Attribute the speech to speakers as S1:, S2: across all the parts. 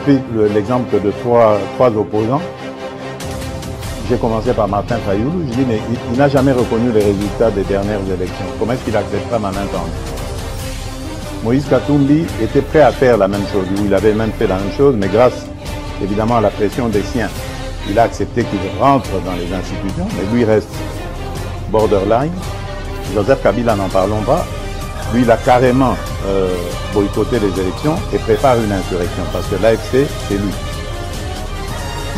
S1: pris l'exemple de trois opposants. J'ai commencé par Martin Fayoulou. Je dis, mais il n'a jamais reconnu les résultats des dernières élections. Comment est-ce qu'il acceptera ma main tendue? Moïse Katumbi était prêt à faire la même chose. Il avait même fait la même chose, mais grâce évidemment à la pression des siens, il a accepté qu'il rentre dans les institutions, mais lui reste borderline. Joseph Kabila, n'en parlons pas. Lui, il a carrément boycotté les élections et prépare une insurrection parce que l'AFC, c'est lui.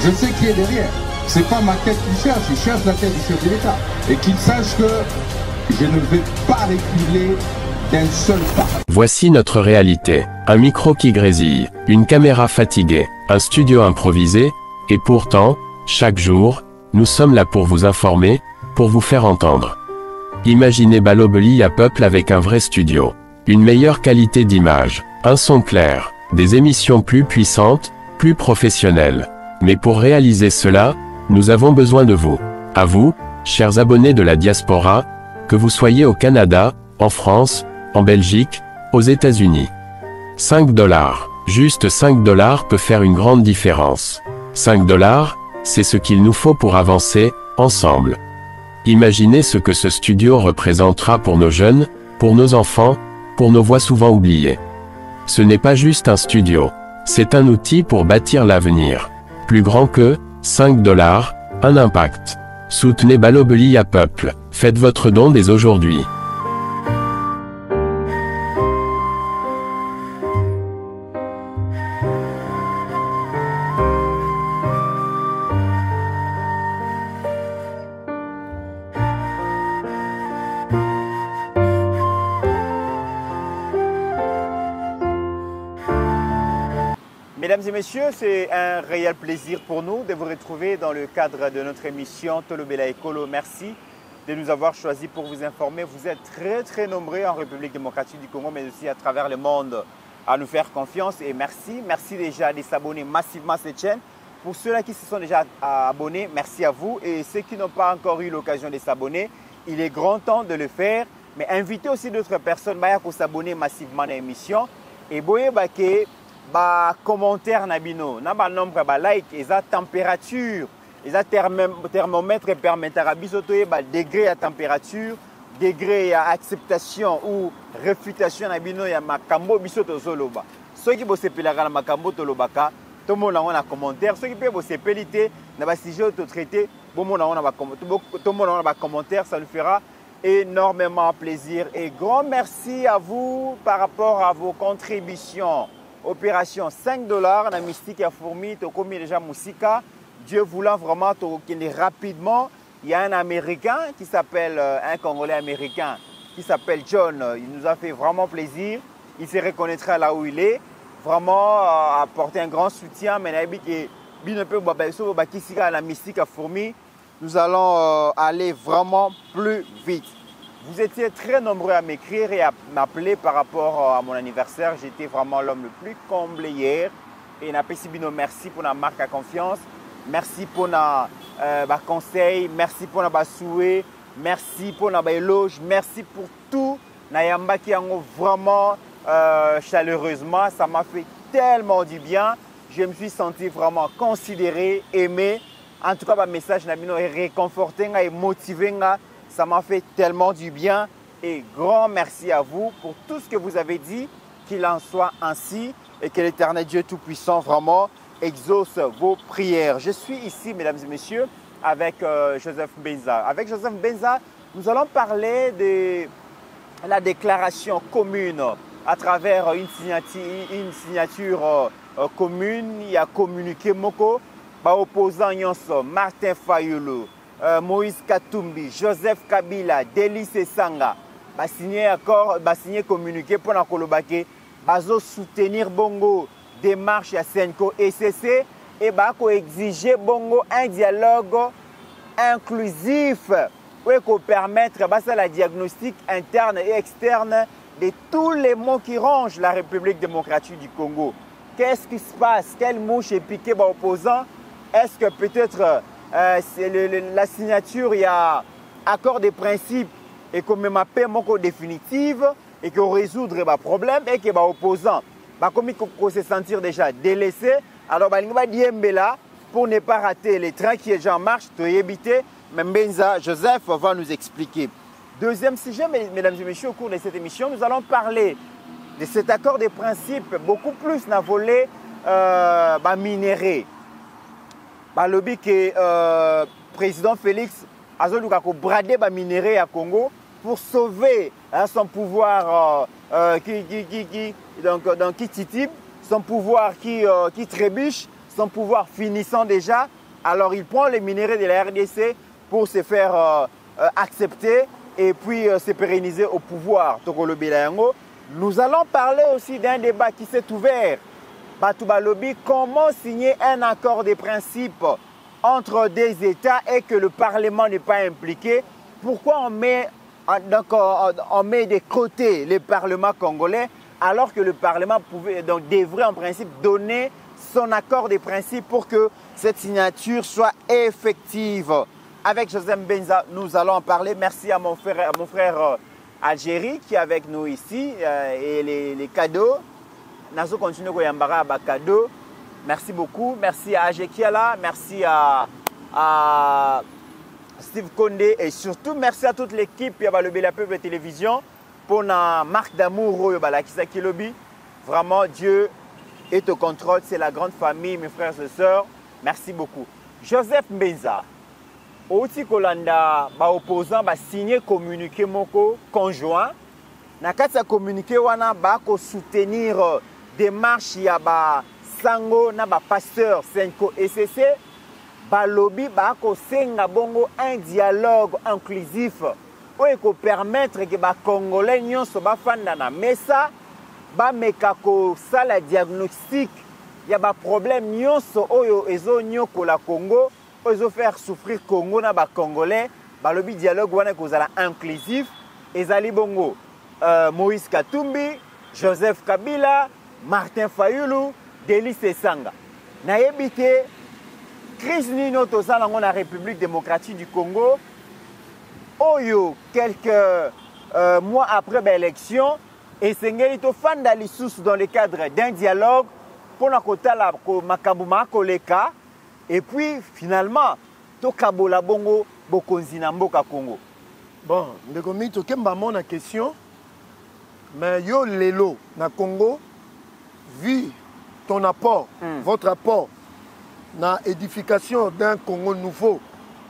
S2: Je sais qui est derrière. C'est pas ma tête qu'il cherche, il cherche la tête du chef de l'État. Et qu'il sache que je ne vais pas reculer d'un seul pas.
S3: Voici notre réalité. Un micro qui grésille, une caméra fatiguée, un studio improvisé, et pourtant, chaque jour, nous sommes là pour vous informer, pour vous faire entendre. Imaginez Balobeli à Peuple avec un vrai studio. Une meilleure qualité d'image, un son clair, des émissions plus puissantes, plus professionnelles. Mais pour réaliser cela, nous avons besoin de vous. À vous, chers abonnés de la diaspora, que vous soyez au Canada, en France, en Belgique, aux États-Unis. 5 $, juste 5 $ peut faire une grande différence. 5 $, c'est ce qu'il nous faut pour avancer, ensemble. Imaginez ce que ce studio représentera pour nos jeunes, pour nos enfants, pour nos voix souvent oubliées. Ce n'est pas juste un studio, c'est un outil pour bâtir l'avenir. Plus grand que 5 $, un impact. Soutenez Balobeli à Peuple, faites votre don dès aujourd'hui.
S4: Mesdames et messieurs, c'est un réel plaisir pour nous de vous retrouver dans le cadre de notre émission Tolobela Ekolo. Merci de nous avoir choisis pour vous informer. Vous êtes très nombreux en République démocratique du Congo, mais aussi à travers le monde à nous faire confiance. Et merci déjà de s'abonner massivement à cette chaîne. Pour ceux-là qui se sont déjà abonnés, merci à vous. Et ceux qui n'ont pas encore eu l'occasion de s'abonner, il est grand temps de le faire. Mais invitez aussi d'autres personnes à s'abonner massivement à l'émission. Et boye bake ba commentaire nabino na ba nombre ba like eza température eza thermomètre permettra biso to ba degré à température degré à acceptation ou réfutation nabino ya makambo biso to zoloba soki bo sepelaka na makambo to lobaka to mona na commentaire soki pe bo sepelité na ba sujet to traité bo mona na ba to mona na ba commentaire, ça nous fera énormément plaisir et grand merci à vous par rapport à vos contributions. Opération 5 $, na mystique à fourmi, tu commis déjà Moussika. Dieu voulant vraiment te rapidement. Il y a un Américain qui s'appelle, un Congolais américain qui s'appelle John. Il nous a fait vraiment plaisir. Il se reconnaîtra là où il est. Vraiment apporter un grand soutien. Mais la mystique à fourmi, nous allons aller vraiment plus vite. Vous étiez très nombreux à m'écrire et à m'appeler par rapport à mon anniversaire. J'étais vraiment l'homme le plus comblé hier. Et Napesibino, merci pour la marque à confiance. Merci pour la conseil. Merci pour la souhait. Merci pour la éloge. Merci pour tout. Nayamba qui en vraiment chaleureusement. Ça m'a fait tellement du bien. Je me suis senti vraiment considéré, aimé. En tout cas, le message est réconforté et motivé. Ça m'a fait tellement du bien et grand merci à vous pour tout ce que vous avez dit, qu'il en soit ainsi et que l'Éternel Dieu Tout-Puissant vraiment exauce vos prières. Je suis ici, mesdames et messieurs, avec Joseph Benza. Avec Joseph Benza, nous allons parler de la déclaration commune à travers une signature commune. Il y a communiqué Moko, opposant Nyonso, Martin Fayoulou, Moïse Katumbi, Joseph Kabila, Délice Sanga, signé accord, signé communiqué pour la Kolobake, bazo soutenir Bongo, démarche à Senko ECC et bako exiger Bongo un dialogue inclusif pour permettre la diagnostic interne et externe de tous les maux qui rongent la République démocratique du Congo. Qu'est-ce qui se passe? Quelle mouche est piquée par l'opposant? Est-ce que peut-être la signature, il y a accord de principe et qu'on me mappe définitive et qu'on résoudre les problèmes et que l'opposant comme il se sentir déjà délaissé. Alors, il va dire pour ne pas rater les trains qui est déjà en marche, mais Mbenza Joseph va nous expliquer. Deuxième sujet, mesdames et messieurs, au cours de cette émission, nous allons parler de cet accord de principe beaucoup plus dans le volet minéré. Le lobby que président Félix a bradé le minéré à Congo pour sauver son pouvoir qui titube, son pouvoir qui trébuche, son pouvoir finissant déjà. Alors il prend les minéraux de la RDC pour se faire accepter et puis se pérenniser au pouvoir. Nous allons parler aussi d'un débat qui s'est ouvert. Batouba Lobby, comment signer un accord de principe entre des États et que le Parlement n'est pas impliqué? Pourquoi on met de côté le Parlement congolais alors que le Parlement devrait en principe donner son accord de principe pour que cette signature soit effective? Avec Joseph Mbenza, nous allons en parler. Merci à mon frère Algérie qui est avec nous ici et les cadeaux. Nazo continue à cadeaux. Merci beaucoup. Merci à Ajekiala. Merci à Steve Condé et surtout merci à toute l'équipe qui a levé la peuple de télévision pour la marque d'amour qui lobby. Vraiment, Dieu est au contrôle. C'est la grande famille, mes frères et sœurs. Merci beaucoup. Joseph Mbenza. Oti kolanda opposant signé communiqué moko conjoint na kati ya communiqué wana ko soutenir démarche ya sango na pasteur Senko ECC lobby ko senga bongo un dialogue inclusif oyo ko permettre que congolais nyonso bafanda na mesa meka ko sala diagnostic ya problème nyonso oyo ezo nyokola Congo. Ils ont fait souffrir Congo na Congolais. Le dialogue wana kozala inclusif. Ezali bongo Moïse Katumbi, Joseph Kabila, Martin Fayulu, Delis Esanga. Na yebite crise nino tozala na République démocratique du Congo. Oyo quelques mois après l'élection, et sengeli to fanda lisusu dans le cadre d'un dialogue pour na kotala ko makabuma koleka. Et puis, finalement, Tokabola Bongo, Bokonzi na Mboka Congo.
S5: Bon, Ndekomi, tu as la question. Mais yo lelo na Congo, vu ton apport, votre apport, dans l'édification d'un Congo nouveau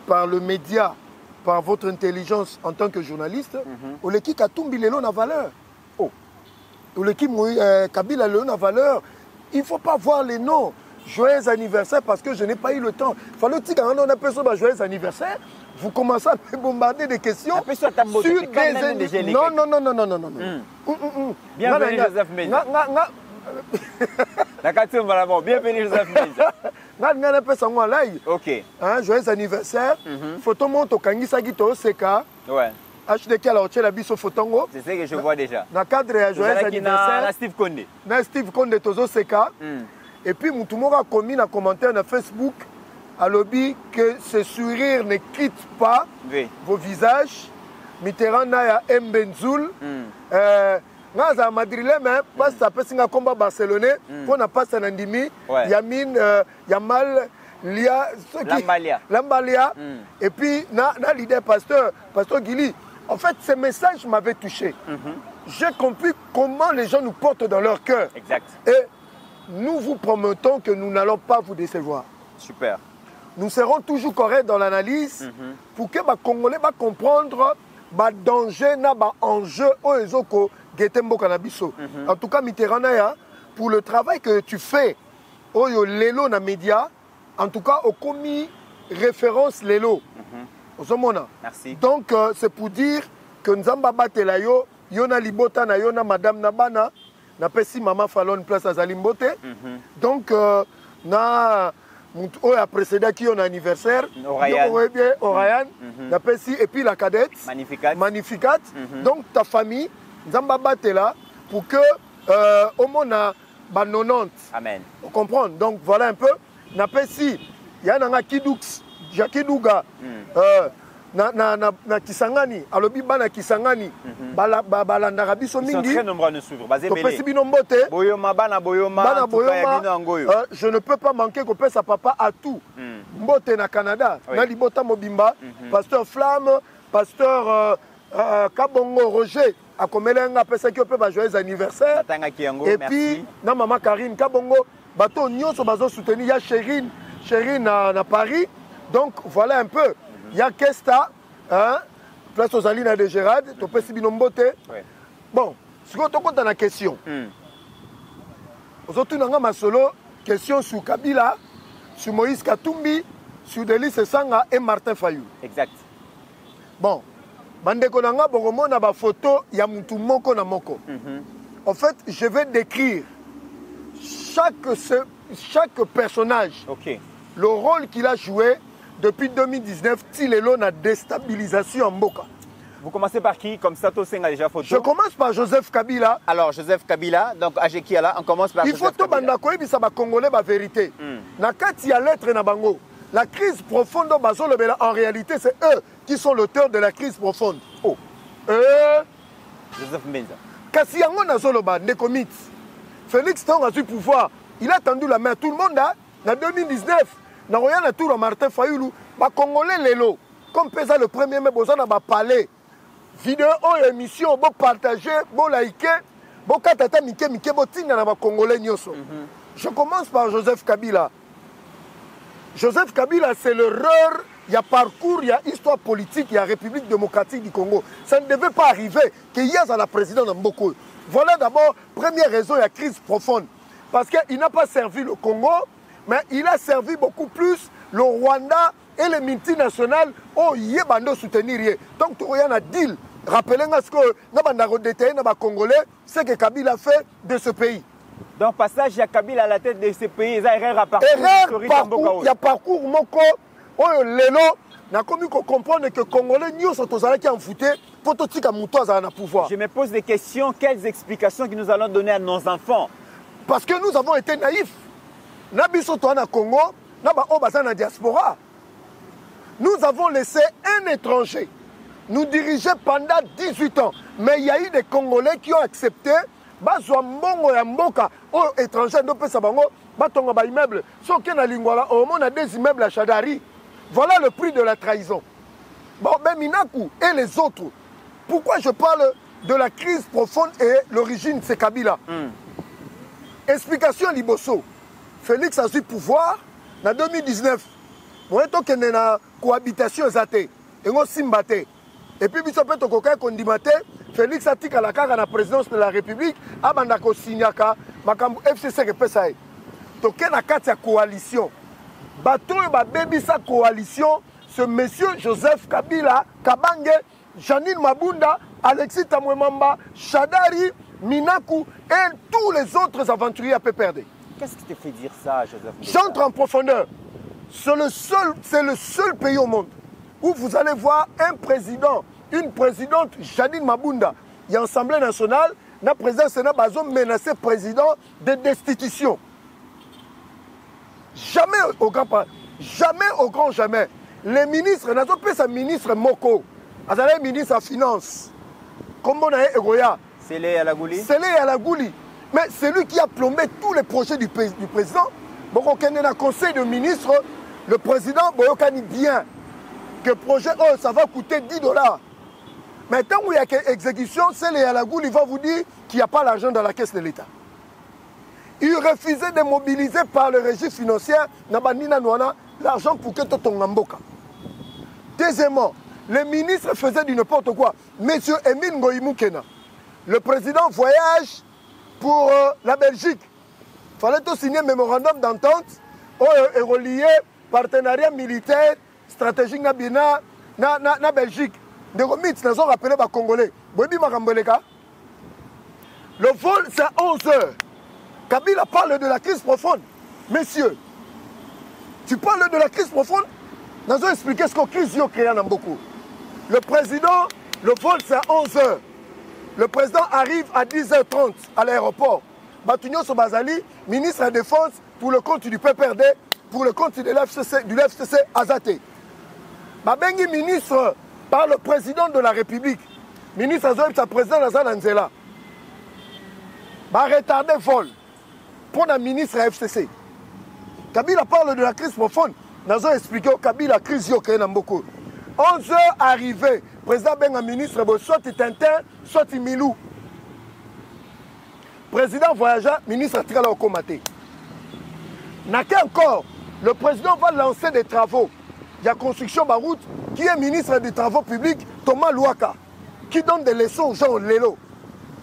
S5: par le média, par votre intelligence en tant que journaliste, ou l'équipe Katumbi lelo na valeur. Oh. Ou l'équipe Kabila lelo na valeur. Il ne faut pas voir les noms. Joyeux anniversaire parce que je n'ai pas eu le temps. Il fallait dire qu'on a un joyeux anniversaire. Vous commencez à me bombarder des questions sur des... Non.
S4: Bienvenue Joseph Mbenza. Bienvenue Joseph Mbenza. Ok.
S5: Joyeux anniversaire. Photo monte au Kangisa Gito Seka.
S4: Ouais.
S5: HDK la hôtel abiso photongo.
S4: C'est ce que je vois déjà.
S5: Dans le cadre de joyeux anniversaire.
S4: Na Steve Condé.
S5: Na Steve Condé Tozo Seka. Et puis, Moutoumora a commis un commentaire sur Facebook à lobby que ce sourire ne quitte pas vos visages. Mitterrand na Mbenzoul. Naza Madrilé, mais parce que ça peut être un combat barcelonais. On n'a pas ça n'andimi. Yamine, Yamal, Lia, Lambalia. Et puis, na leader pasteur Guili. En fait, ce message m'avait touché. J'ai compris comment les gens nous portent dans leur cœur.
S4: Exact.
S5: Et nous vous promettons que nous n'allons pas vous décevoir.
S4: Super.
S5: Nous serons toujours corrects dans l'analyse pour que les Congolais comprendre le danger, l'enjeu en tout cas, Mitterrand, pour le travail que tu fais, Lelo na média, en tout cas, au commis référence Lelo.
S4: Merci.
S5: Donc, c'est pour dire que nous avons battu la Yona Libota, Yona Madame Nabana. Na pesi maman Fallon place à Zalimbote. Donc na a précédé qui on anniversaire. Orayan. Na pesi et puis la cadette. Magnificat. Donc ta famille, Zamba Batela pour que au moins na 90.
S4: Amen.
S5: Vous comprenez? Donc voilà un peu. Na pesi, il y a un Kidux, Jackie Douga. na Kisangani, alobi bana Kisangani, balandaka biso mingi.
S4: Ils sont très nombreux à nous suivre.
S5: Topesi bino mbote.
S4: Boyoma, bana Boyoma,
S5: je ne peux pas manquer que pesa papa à tout. Mbote na Canada, na libota mobimba, pasteur Flamme, pasteur Kabongo Roger, a komelenga pesa ki ope ba joyeux anniversaire. Et puis na maman Karine Kabongo, bato nyonso bazo soutenir ya Chérine na Paris. Donc voilà un peu. Il y a Kesta, hein, place aux Alines de Gérard, tu peux si binombote. Bon, si tu as une question, aujourd'hui, on a solo question sur Kabila, sur Moïse Katumbi, sur Delis Sanga et Martin Fayou.
S4: Exact.
S5: Bon, bandeko nanga bogomo na ba photo ya mutu moko na moko. En fait, je vais décrire chaque personnage, le rôle qu'il a joué. Depuis 2019, Tilelo na déstabilisation en Mboka.
S4: Vous commencez par qui? Comme ça, Tosseng a déjà photo.
S5: Je commence par Joseph Kabila.
S4: Alors, Joseph Kabila, donc Ajekiala, on commence par Joseph Kabila. Il faut que Bandako Ibisa Congolais la vérité. Na kati ya lettre na bango. La crise profonde en réalité, c'est eux qui sont l'auteur de la crise profonde. Oh. Joseph Menza.
S5: Kasi yango na zoloba Nekomit. Félix Tong a eu pouvoir. Il a tendu la main à tout le monde là. En 2019. Na roya na tour Martin Fayulu, ba Congolais lelo, comme pesa le premier mai bozana ba parler. Vidéo ou émission, bo partager, bo liker, bo katata mike bo tinga na ba Congolais nyoso. Je commence par Joseph Kabila. Joseph Kabila, c'est l'erreur, il y a parcours, il y a histoire politique, il y a République démocratique du Congo. Ça ne devait pas arriver qu'il y ait à la présidente Mboko. Voilà d'abord, première raison, il y a crise profonde. Parce qu'il n'a pas servi le Congo, mais il a servi beaucoup plus le Rwanda et les multinationales où il y a soutenir. Donc, il y a un deal. Rappelez-moi ce que les Congolais, c'est que Kabila a fait de ce pays.
S4: Donc, passage, il y a Kabila à la tête de ce pays. Il y a erreur à parcours.
S5: Il y a parcours, Moko, Lelo, n'a commis qu'on comprenne que les Congolais, nous sommes tous en fouté, pour tout ce qui a pouvoir.
S4: Je me pose des questions. Quelles explications que nous allons donner à nos enfants?
S5: Parce que nous avons été naïfs. Nabiso na Congo, na diaspora. Nous avons laissé un étranger nous diriger pendant 18 ans. Mais il y a eu des Congolais qui ont accepté bazwa mbongo ya mboka o étranger ndo pesa bango batonga ba immeuble. Soki na lingwala au monde a des immeubles à Chadari. Voilà le prix de la trahison. Bon, ben Minaku et les autres. Pourquoi je parle de la crise profonde et l'origine c'est Kabila? Explication Liboso. Félix a eu pouvoir en 2019. Moi, je suis en cohabitation et on Simbate. Et puis, je suis Félix a dit à la présidence de la République, Abandako Signaka, Makambu FCC Repesa. Donc, il y a une coalition. Bateau et baby sa coalition, ce monsieur Joseph Kabila, Kabange, Janine Mabunda, Alexis Tamwemamba, Chadari, Minaku et tous les autres aventuriers à PPRD.
S4: Qu'est-ce qui te fait dire ça, Joseph?
S5: J'entre en profondeur. C'est le seul pays au monde où vous allez voir un président, une présidente, Janine Mabunda, il y a l'Assemblée nationale, le président Sénat Bazo menacé président de destitution. Jamais au grand jamais. Les ministres, nous avons fait un ministre Moko, un ministre à finance, comme on a Egoya.
S4: C'est les à la Gouli.
S5: C'est les à la Gouli. Mais c'est lui qui a plombé tous les projets du président. Bon, on a un conseil de ministres, le président Boyokani bien que le projet, oh, ça va coûter $10. Mais tant qu'il y a une exécution, c'est les à la Gouli, il va vous dire qu'il n'y a pas l'argent dans la caisse de l'État. Il refusait de mobiliser par le registre financier l'argent pour que tout ton Mboka. Deuxièmement, les ministres faisaient du n'importe quoi. Monsieur Emile Ngoïmoukena, le président voyage pour la Belgique. Il fallait tout signer un mémorandum d'entente et relier partenariat militaire stratégique na Belgique. Des remits, nous avons rappelé les Congolais. Le vol, c'est à 11h. Kabila parle de la crise profonde. Messieurs, tu parles de la crise profonde? Nous avons expliqué ce que la crise a créé dans beaucoup. Le président, le vol, c'est à 11h. Le président arrive à 10h30 à l'aéroport. Batunyo Sobazali, ministre de la Défense, pour le compte du PPRD, pour le compte de l'FCC Azate. Babengi ministre par le président de la République. Ministre Azoïb, sa président Lazan Anzela. Retardé vol pour le ministre FCC. Kabila parle de la crise profonde. Nous avons expliqué au Kabila crise yoke na mboko. 11 heures arrivé, président Benga ministre, soit Tintin, soit Milou. Président voyageur, ministre Trala Okomate. N'a encore, le président va lancer des travaux. Il y a construction de route qui est ministre des Travaux publics, Thomas Louaka, qui donne des leçons aux gens Lélo.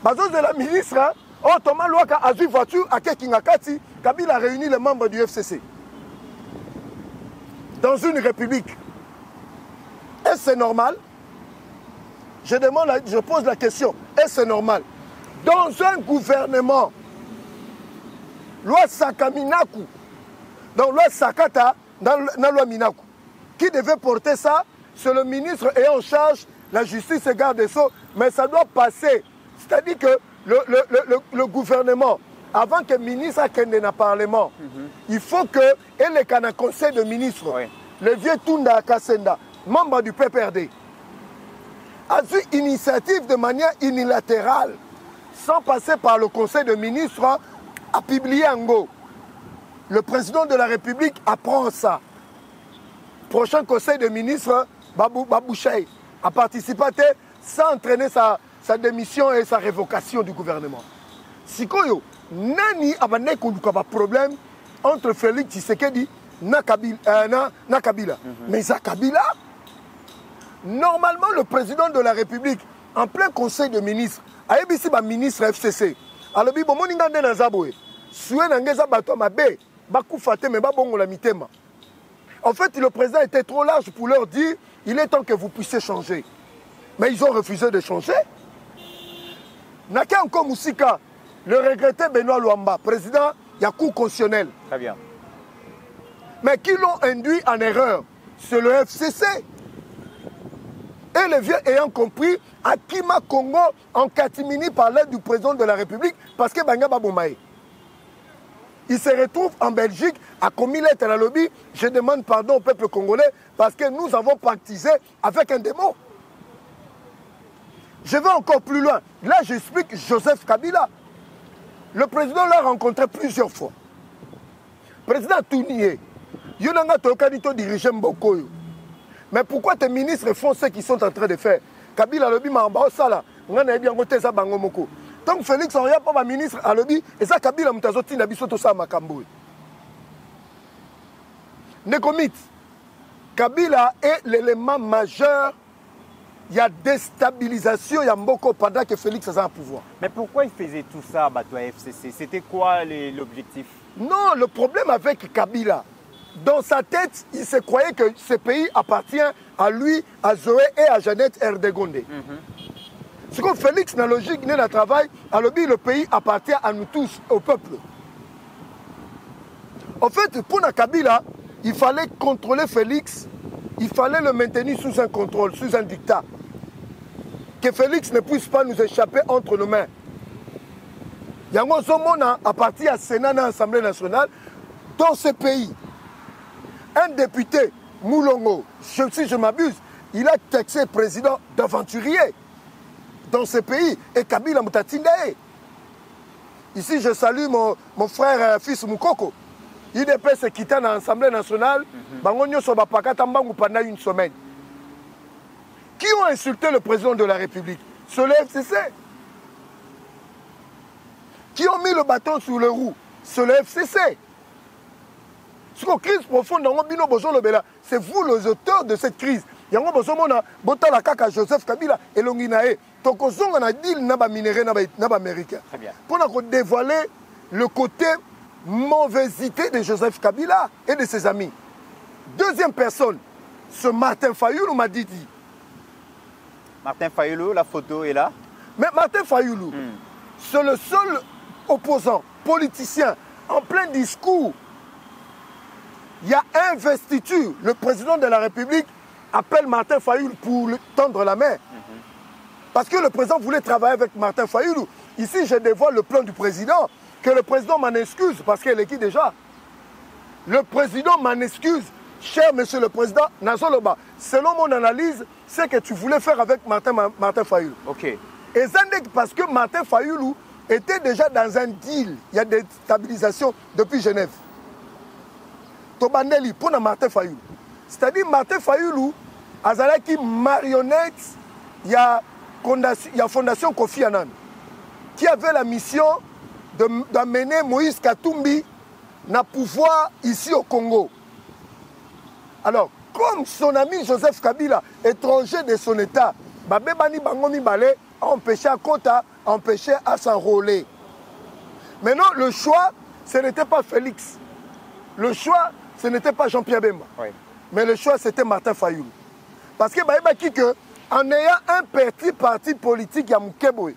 S5: Bazos de la ministre, Thomas Louaka a vu voiture à Kekingakati, Kabila a réuni les membres du FCC. Dans une république. Est-ce c'est normal? Je pose la question. Est-ce c'est normal? Dans un gouvernement, loi Sakaminaku, dans loi Sakata, dans la loi Minaku, qui devait porter ça? C'est le ministre ayant en charge la justice et garde des Sceaux, mais ça doit passer. C'est-à-dire que le gouvernement, avant que le ministre ait un parlement, il faut que il ait un conseil de ministres. Oui. Le vieux Tunda Kassenda, membre du PPRD, a eu initiative de manière unilatérale, sans passer par le conseil de ministres, à publier en go. Le président de la République apprend ça. Prochain conseil de ministres, Babouchaï, a participé sans entraîner sa démission et sa révocation du gouvernement. Sikoyo, nani abane konduka problème entre Félix Tshisekedi na Kabila. Mais ça Kabila, normalement le président de la République, en plein conseil de ministres, a ici ba ministre FCC. Alors bi bomo ningande na zaboe. Soué na ngeza bato mabe, baku faté mais ba bongo la mitema. En fait, le président était trop large pour leur dire il est temps que vous puissiez changer. Mais ils ont refusé de changer. Naka encore Moussika, le regretté Benoît Luamba, président, il y a cour constitutionnel.
S4: Très bien.
S5: Mais qui l'ont induit en erreur? C'est le FCC. Et les vieux ayant compris, Akima Congo en catimini par l'aide du président de la République parce que Bangaba Bombaye. Il se retrouve en Belgique, a commis l'être à la lobby. Je demande pardon au peuple congolais parce que nous avons pactisé avec un démon. Je vais encore plus loin. Là, j'explique Joseph Kabila. Le président l'a rencontré plusieurs fois. Président Tounié, Yonanga Tokanito dirige Mbokoyo. Mais pourquoi tes ministres font ce qu'ils sont en train de faire? Kabila lobby m'a sala. On a bien voté ça bangomoko. Donc Félix Henriette, pas ministre à lobby, et ça Kabila Moutazoti n'a bisoto ça Makambo. Nekomit, Kabila est l'élément majeur. Il y a déstabilisation, il y a Mboko pendant que Félix a un pouvoir.
S4: Mais pourquoi il faisait tout ça, Bato FCC? C'était quoi l'objectif?
S5: Non, le problème avec Kabila, dans sa tête, il se croyait que ce pays appartient à lui, à Zoé et à Jeannette Erdegonde. Ce que Félix n'a logique, n'a travail, à l'objet, le pays appartient à nous tous, au peuple. En fait, pour Kabila, il fallait contrôler Félix, il fallait le maintenir sous un contrôle, sous un dictat. Que Félix ne puisse pas nous échapper entre nos mains. Yango Zomona a parti à Sénat à l'Assemblée nationale. Dans ce pays, un député, Moulongo, si je m'abuse, il a taxé président d'aventurier dans ce pays et Kabila Moutatindae. Ici, je salue mon frère fils Moukoko. IDP s'est quitté dans l'Assemblée nationale. Pendant une semaine. Qui ont insulté le président de la République? C'est le FCC. Qui ont mis le bâton sur le roue? C'est le FCC. C'est une crise profonde. C'est vous les auteurs de cette crise. Il y a un Joseph Kabila et Longinae. Donc, on a dit américain. Pour dévoiler le côté mauvaiseté de Joseph Kabila et de ses amis. Deuxième personne, ce Martin Fayoulou m'a dit.
S4: Martin Fayoulou, la photo est là.
S5: Mais Martin Fayoulou, c'est le seul opposant, politicien, en plein discours. Il y a investiture. Le président de la République appelle Martin Fayoulou pour lui tendre la main. Parce que le président voulait travailler avec Martin Fayoulou. Ici, je dévoile le plan du président. Que le président m'en excuse, parce qu'elle est qui déjà? Le président m'en excuse. cher Monsieur le Président, Nazoloba, selon mon analyse, c'est que tu voulais faire avec Martin Fayulu.
S4: Ok.
S5: Et ça parce que Martin Fayulu était déjà dans un deal. Il y a des stabilisations depuis Genève. Tobandeli pour Martin Fayulu. C'est-à-dire Martin Fayulu, Azalaki marionnette, il y a Fondation Kofi Annan qui avait la mission d'amener Moïse Katumbi na pouvoir ici au Congo. Alors, comme son ami Joseph Kabila, étranger de son état, Babebani Bangomi Balé a empêché à Kota, a empêché à s'enrôler. Maintenant, le choix, ce n'était pas Félix. Le choix, ce n'était pas Jean-Pierre Bemba. Oui. Mais le choix, c'était Martin Fayulu. Parce que en ayant un petit parti politique, à Moukeboé,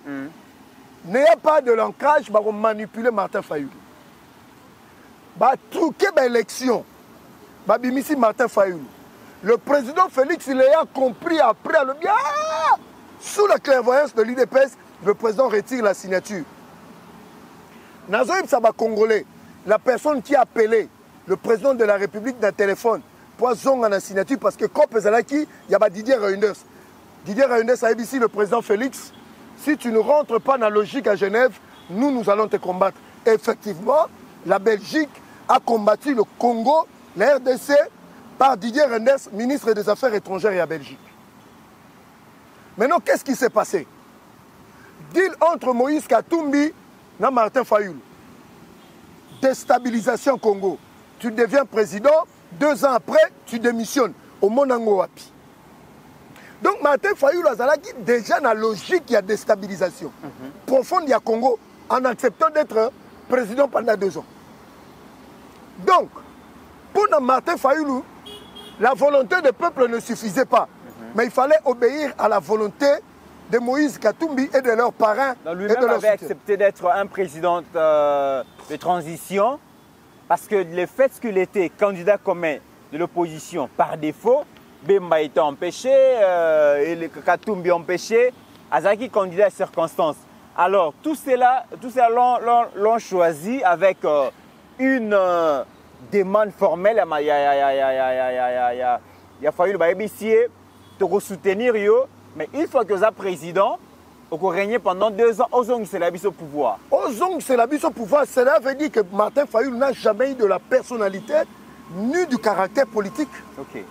S5: n'ayant pas de l'ancrage, on manipuler Martin Fayulu. Truquer l'élection, Bimisi Martin Fayulu. Le président Félix, il a compris après, le bien, sous la clairvoyance de l'IDPS, le président retire la signature. Nazoïb Saba Congolais, la personne qui a appelé le président de la République d'un téléphone pour zonga la signature, parce que quand Pezalaki, il y a Didier Reinders. Didier Reinders a dit ici le président Félix, si tu ne rentres pas dans la logique à Genève, nous allons te combattre. Et effectivement, la Belgique a combattu le Congo, la RDC, par Didier Reinders, ministre des Affaires étrangères et à Belgique. Maintenant, qu'est-ce qui s'est passé? Deal entre Moïse Katumbi et Martin Fayulu. Déstabilisation Congo. Tu deviens président, 2 ans après, tu démissionnes au Monango Wapi. Donc Martin Fayulu a déjà dans la logique, il y a déstabilisation profonde il y a Congo en acceptant d'être président pendant 2 ans. Donc, pour Martin Fayulu, la volonté du peuple ne suffisait pas. Mais il fallait obéir à la volonté de Moïse Katumbi et de leurs parrains.
S4: Lui-même avait accepté d'être un président de transition parce que le fait qu'il était candidat commun de l'opposition par défaut, Bemba était empêché, et le Katumbi empêché, Azaki candidat à circonstances. Alors, tout cela l'ont choisi avec une demande formelle. Il a fallu le soutenir, mais une fois que vous êtes président, vous régnez pendant 2 ans, Ozong c'est la bise au pouvoir.
S5: Ozong c'est la bise au pouvoir, cela veut dire que Martin Fayulu n'a jamais eu de la personnalité ni du caractère politique.
S4: Ok.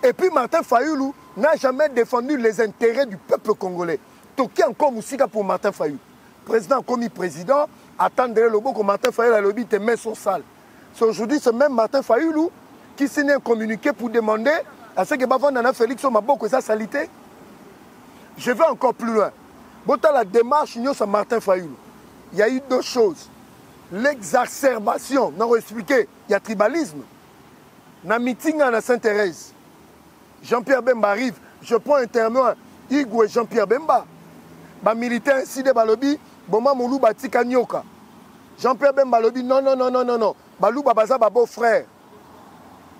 S5: Et puis Martin Fayulu n'a jamais défendu les intérêts du peuple congolais. Toki encore Moussika pour Martin Fayulu. Président commis président, attendre le beau que Martin Fayulu a lobby tes mains sont sales. C'est aujourd'hui ce même Martin Fayulu qui signe un communiqué pour demander à ce que Bavanda Félix Maboko sa salité. Je vais encore plus loin. Bon, la démarche sur Martin Fayulu. Il y a eu 2 choses. L'exacerbation, on va expliquer, il y a tribalisme. Dans le meeting à Sainte-Thérèse, Jean-Pierre Bemba arrive, je prends un témoin, Igwe et Jean-Pierre Bemba. Les militaires ici de Balobi, Boma Moulou Batika Nyoka. Jean-Pierre Bemba Balobi, non. Balou Babaza, beau frère.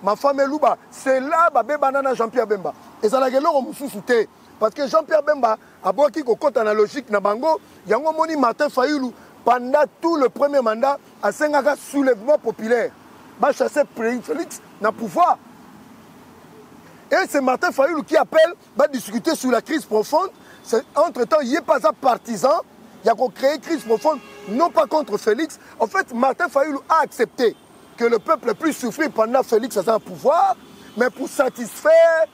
S5: Ma femme est Louba, c'est là Babé Banana Jean-Pierre Bemba. Et ça l'a gueulé au Moussouté. Parce que Jean-Pierre Bemba a beau qui compte en logique na bango, yango moni Martin Fayulu pendant tout le premier mandat à Sengaga soulèvement populaire. Ba chasser Félix na pouvoir. Et c'est Martin Fayulu qui appelle, va discuter sur la crise profonde. Entre-temps, il n'y a pas un partisan, il y a créé une crise profonde, non pas contre Félix. En fait, Martin Fayulu a accepté que le peuple puisse souffrir pendant Félix a un pouvoir, mais pour satisfaire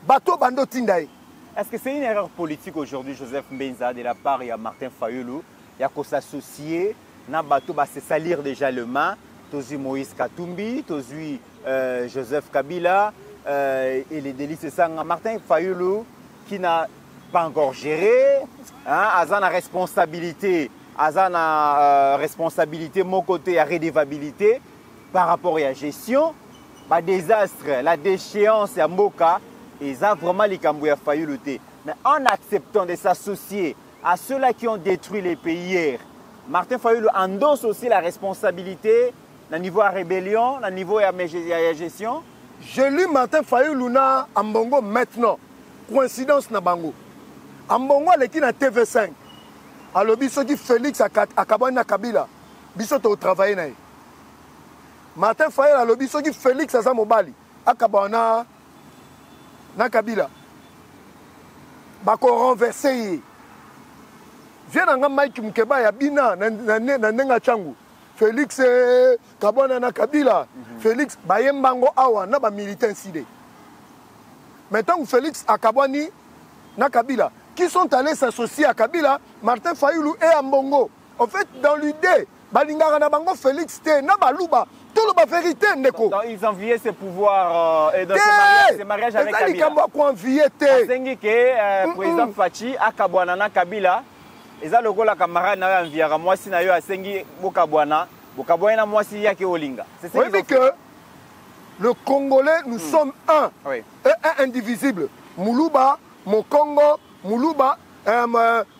S5: Bato Bando Tindaï.
S4: Est-ce que c'est une erreur politique aujourd'hui, Joseph Mbenza, de la part de Martin Fayulu? Il y a qu'à s'associer, Bato va se salir déjà le main, Tozu Moïse Katumbi, Tozu Joseph Kabila, et les délices, c'est ça. Martin Fayulu qui n'a pas encore géré, Azan a responsabilité, mon côté à redevabilité par rapport à la gestion, le désastre, la déchéance à Moka. Et ça, vraiment, les Cambouis failli lutter. Mais en acceptant de s'associer à ceux-là qui ont détruit les pays hier, Martin Fayulu endosse aussi la responsabilité au niveau de la rébellion, au niveau de la gestion.
S5: Je lis Martin Fayulu na Ambongo maintenant. Coïncidence na Bango. Ambongo est na TV5. Alors, biso dit Félix a Kabana Kabila. Biso to travailler na. Martin Fayulu a lobby soki Félix aza mobali akabana na Kabila bako renverser ye viens nga Mike Mukeba ya bina na nenga changu Félix kabana na Kabila Félix bayembango awa na ba militaire side maintenant Félix akabani na Kabila qui sont allés s'associer à Kabila Martin Fayulu et Ambongo en fait dans l'idée balingara na bango Félix te na baluba tout le vérité ndeko
S4: donc ils enviaient ses pouvoirs et dans ses mariages avec Kabila
S5: ko envier te
S4: sengi que président Fachi akabwana na Kabila eza lokola camarade na enviera moi si na yo asengi bokabwana na moi si yake olinga c'est ça
S5: que le Congolais nous sommes un
S4: oui.
S5: Et un indivisible Muluba Mokongo Muluba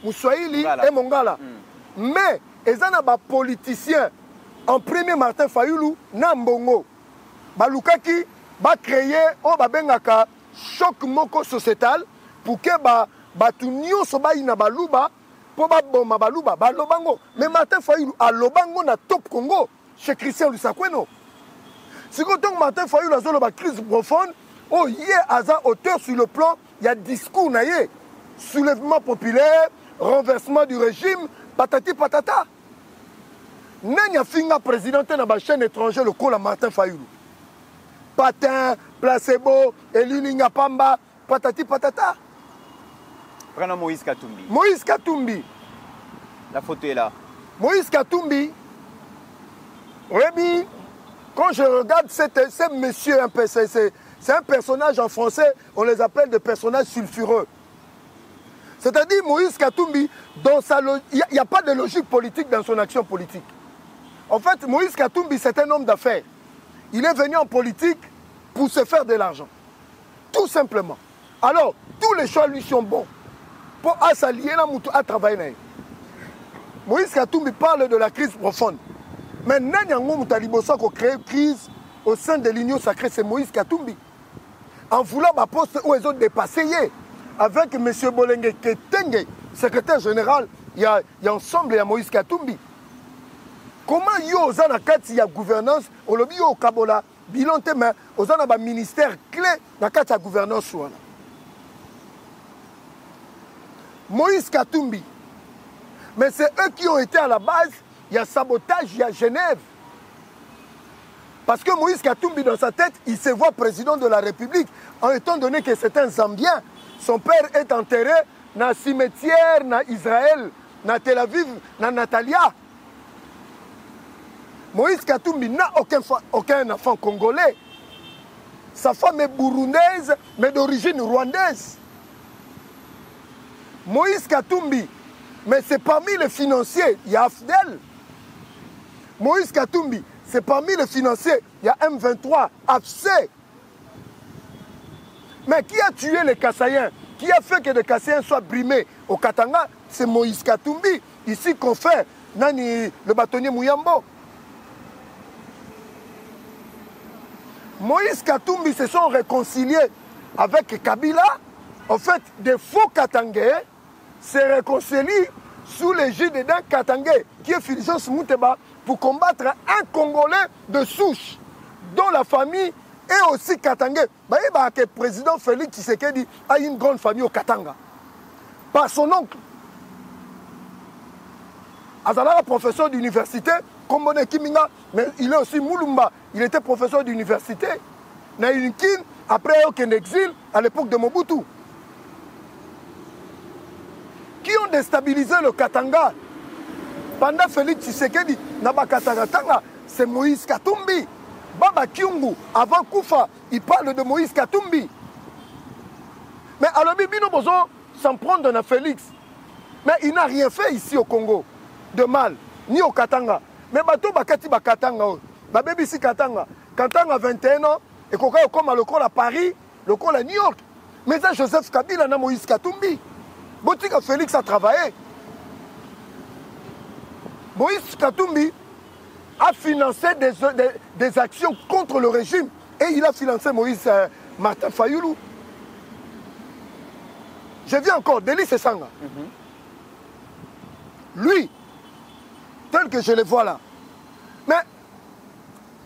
S5: Muswahili voilà. Et Mongala mais ezana ba politicien en premier Martin Fayulu na Mbongo balukaki ba créer o ba bengaka choc moko sociétal pour que ba tu nyonso ba ina baluba po ba boma baluba ba lobango mais Martin Fayulu a lobango na top Congo chez Christian Lusakweno si quand Martin Fayulu a zolo ba crise profonde oh hier aza auteur sur le plan il y a discours na ye soulèvement populaire renversement du régime patati patata Nanya finga président na ba chaîne étrangère le col Martin Fayulu. Patin, placebo, Elininga Pamba, patati patata.
S4: Prenons Moïse Katumbi.
S5: Moïse Katumbi.
S4: La photo est là.
S5: Moïse Katumbi. Rémi, quand je regarde ce monsieur, c'est un personnage en français, on les appelle des personnages sulfureux. C'est-à-dire Moïse Katumbi, il n'y a pas de logique politique dans son action politique. En fait, Moïse Katumbi, c'est un homme d'affaires. Il est venu en politique pour se faire de l'argent. Tout simplement. Alors, tous les choix lui sont bons. Pour s'allier à travailler. Moïse Katumbi parle de la crise profonde. Mais Nanyangou Talibosa qui a créé une crise au sein de l'Union sacrée, c'est Moïse Katumbi. En voulant ma poste où ils ont dépassé avec M. Bolenge Ketenge, secrétaire général, il y a ensemble, il y a Moïse Katumbi. Comment yo ozana kati ya gouvernance olobi yo kabola bilan te mais ozana ba ministère clé na kati ya gouvernance wana Moïse Katumbi mais c'est eux qui ont été à la base il y a sabotage il y a Genève parce que Moïse Katumbi dans sa tête il se voit président de la République en étant donné que c'est un Zambien son père est enterré dans le cimetière na Israël na Tel Aviv na Natalia. Moïse Katumbi n'a aucun enfant congolais. Sa femme est burundaise, mais d'origine rwandaise. Moïse Katumbi, mais c'est parmi les financiers, il y a Afdel. Moïse Katumbi, c'est parmi les financiers, il y a M23, AFC. Mais qui a tué les Kassaïens? Qui a fait que les Kassaïens soient brimés au Katanga? C'est Moïse Katumbi. Ici qu'on fait Nani, le bâtonnier Mouyambo. Moïse Katumbi se sont réconciliés avec Kabila. En fait, des faux Katangais se réconcilient sous l'égide d'un Katangais qui est Fulgence Mouteba pour combattre un Congolais de souche dont la famille est aussi Katangais. Le président Félix Tshisekedi a une grande famille au Katanga. Par son oncle. Azala, professeur d'université, Kombone Kiminga, mais il est aussi Moulumba. Il était professeur d'université. Naïnkin, après aucun exil, à l'époque de Mobutu. Qui ont déstabilisé le Katanga pendant Félix Tshisekedi, Naba Katanga, c'est Moïse Katumbi. Baba Kyungu, avant Koufa, il parle de Moïse Katumbi. Mais alors, Bino Bozo s'en prendre dans Félix. Mais il n'a rien fait ici au Congo de mal, ni au Katanga. Mais Bato Bakati Bakatanga, Babébi si Katanga, Katanga 21 ans, et qu'on a comme à l'école à Paris, l'école à New York. Mais ça, Joseph Kabila n'a Moïse Katumbi. Botika Félix a travaillé. Moïse Katumbi a financé des actions contre le régime et il a financé Moïse Martin Fayulu. Je viens encore, Delis Sanga. Lui, tel que je le vois là. Mais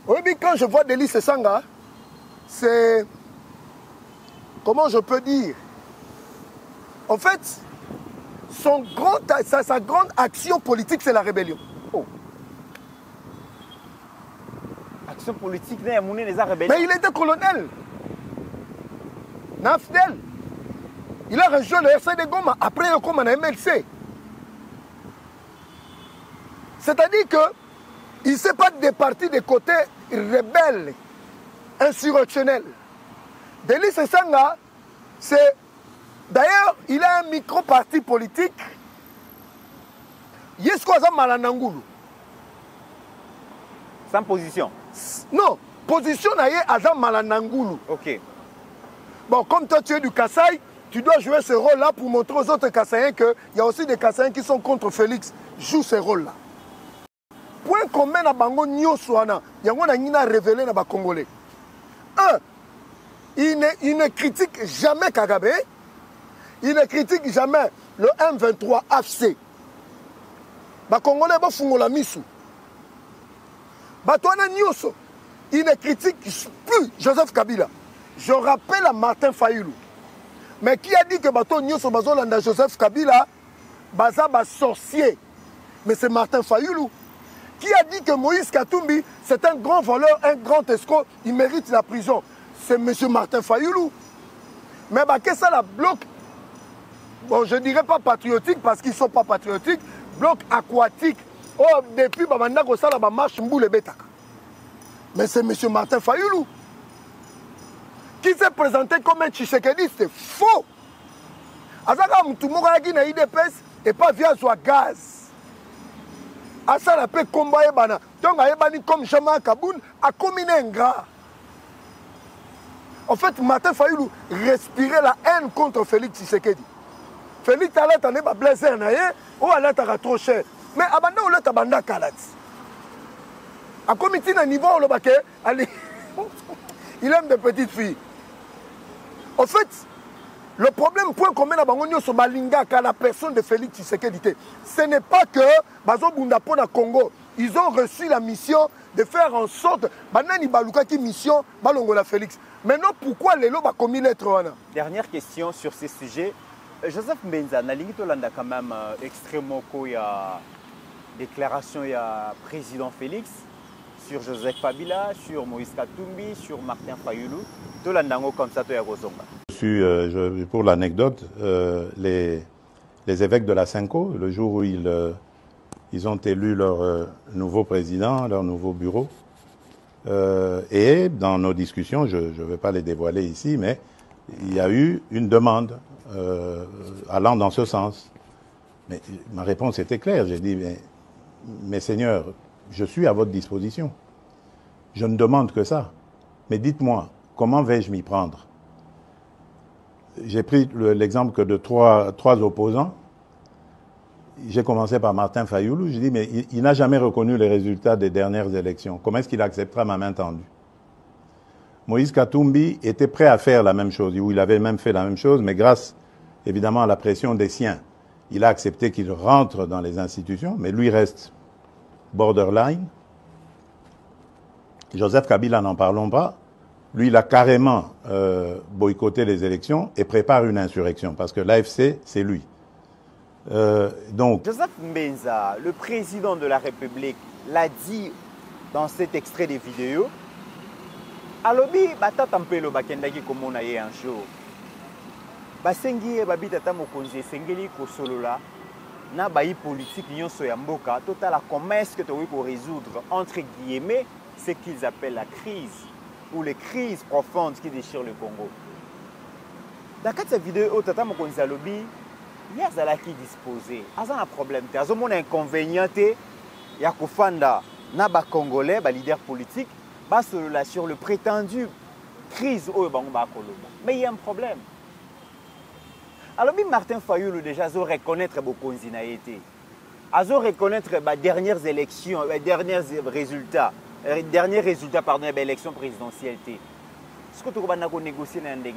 S5: Oui, mais quand je vois Delis Esanga, c'est... Comment je peux dire? En fait, sa grande action politique, c'est la rébellion.
S4: Oh. Action politique, les rébellions.
S5: Mais il était colonel. Nafdel. Il a rejoint le RC de Goma après le comme en MLC. C'est-à-dire qu'il ne s'est pas départi des côtés rebelles, insurrectionnels. Delis Esanga, c'est... D'ailleurs, il a un micro-parti politique. Yesko Azam Malanangulu.
S4: Sans position.
S5: Non, position Azam Malanangulu.
S4: Ok.
S5: Bon, comme toi tu es du Kasaï, tu dois jouer ce rôle-là pour montrer aux autres Kassaïens qu'il y a aussi des Kassaïens qui sont contre Félix. Joue ce rôle-là. Point commun à Bango Nyoswana, il y a révélé dans les Congolais. Un, il ne critique jamais Kagame. Il ne critique jamais le M23 AFC. Les Congolais vont la misu. Il ne critique plus Joseph Kabila. Je rappelle à Martin Fayulu. Mais qui a dit que Bato Nyoso Bazolanda Joseph Kabila, Baza sorcier. Mais c'est Martin Fayulu. Qui a dit que Moïse Katumbi, c'est un grand voleur, un grand escroc, il mérite la prison. C'est M. Martin Fayulu. Mais qu'est-ce que ça la bloque? Bon, je ne dirais pas patriotique parce qu'ils ne sont pas patriotiques. Bloc aquatique. Oh, depuis Babanda Gosala, marche Mboule Betaka. Mais c'est M. Martin Fayulu qui s'est présenté comme un Tshisekedi. C'est faux. Azaka Moutoumora qui n'a IDPS et pas via Zoa Gaz. Asa la paix combat Ebana. Donc Ebani comme Chama Kaboun a combiné un gras. En fait, Martin Fayulu respirait la haine contre Félix Tshisekedi. Félix Talat n'est pas blessé, ou Alat a trop cher. Mais Abanda ou l'autre Abanda Kalat. À comité d'un niveau, il aime des petites filles. En fait, le problème, point commun à Bangonio sur Balinga, car la personne de Félix Tshisekedi, ce n'est pas que Bazo Bundapona Congo, ils ont reçu la mission de faire en sorte, Banani Baluka qui mission, Balongola Félix. Maintenant, pourquoi les lots ont commis l'être?
S4: Dernière question sur ces sujets. Joseph Mbenza, Nalingi Tolanda quand même extrêmement il y a déclaration, il y a président Félix sur Joseph Kabila, sur Moïse Katumbi, sur Martin Fayulu. Tolandango comme ça, toi
S1: pour l'anecdote, les évêques de la Cinco, le jour où ils ont élu leur nouveau président, leur nouveau bureau, et dans nos discussions, je ne vais pas les dévoiler ici, mais il y a eu une demande allant dans ce sens. Mais ma réponse était claire. J'ai dit, mais seigneurs, je suis à votre disposition. Je ne demande que ça. Mais dites-moi, comment vais-je m'y prendre? J'ai pris l'exemple que de trois opposants. J'ai commencé par Martin Fayulu. Je dis, mais il n'a jamais reconnu les résultats des dernières élections. Comment est-ce qu'il acceptera ma main tendue? Moïse Katumbi était prêt à faire la même chose, ou il avait même fait la même chose, mais grâce, évidemment, à la pression des siens, il a accepté qu'il rentre dans les institutions, mais lui reste borderline. Joseph Kabila, n'en parlons pas. Lui, il a carrément boycotté les élections et prépare une insurrection, parce que l'AFC, c'est lui. Donc,
S4: Joseph Mbenza, le président de la République, l'a dit dans cet extrait des vidéos. Alobi batata mpelo bakendaki komona ye un jour. Basengi babitata mokonzi sengeli ko solola na bayi politique nyonso ya mboka totala comment est-ce que tu peux résoudre entre guillemets ce qu'ils appellent la crise ou les crises profondes qui déchirent le Congo. Dans cette vidéo tata mokonzi alobi ya zalaki disposé. Aza un problème te azo mon inconvénient te ya kofanda na ba congolais ba leader politique. Sur le prétendu crise au Bangba Kolobo. Mais il y a un problème. Alors, Martin Fayulu déjà a reconnaître beaucoup de zinaïté. A reconnaître les dernières élections, les derniers résultats, pardon, les élections présidentielles. Ce que tu as négocié dans le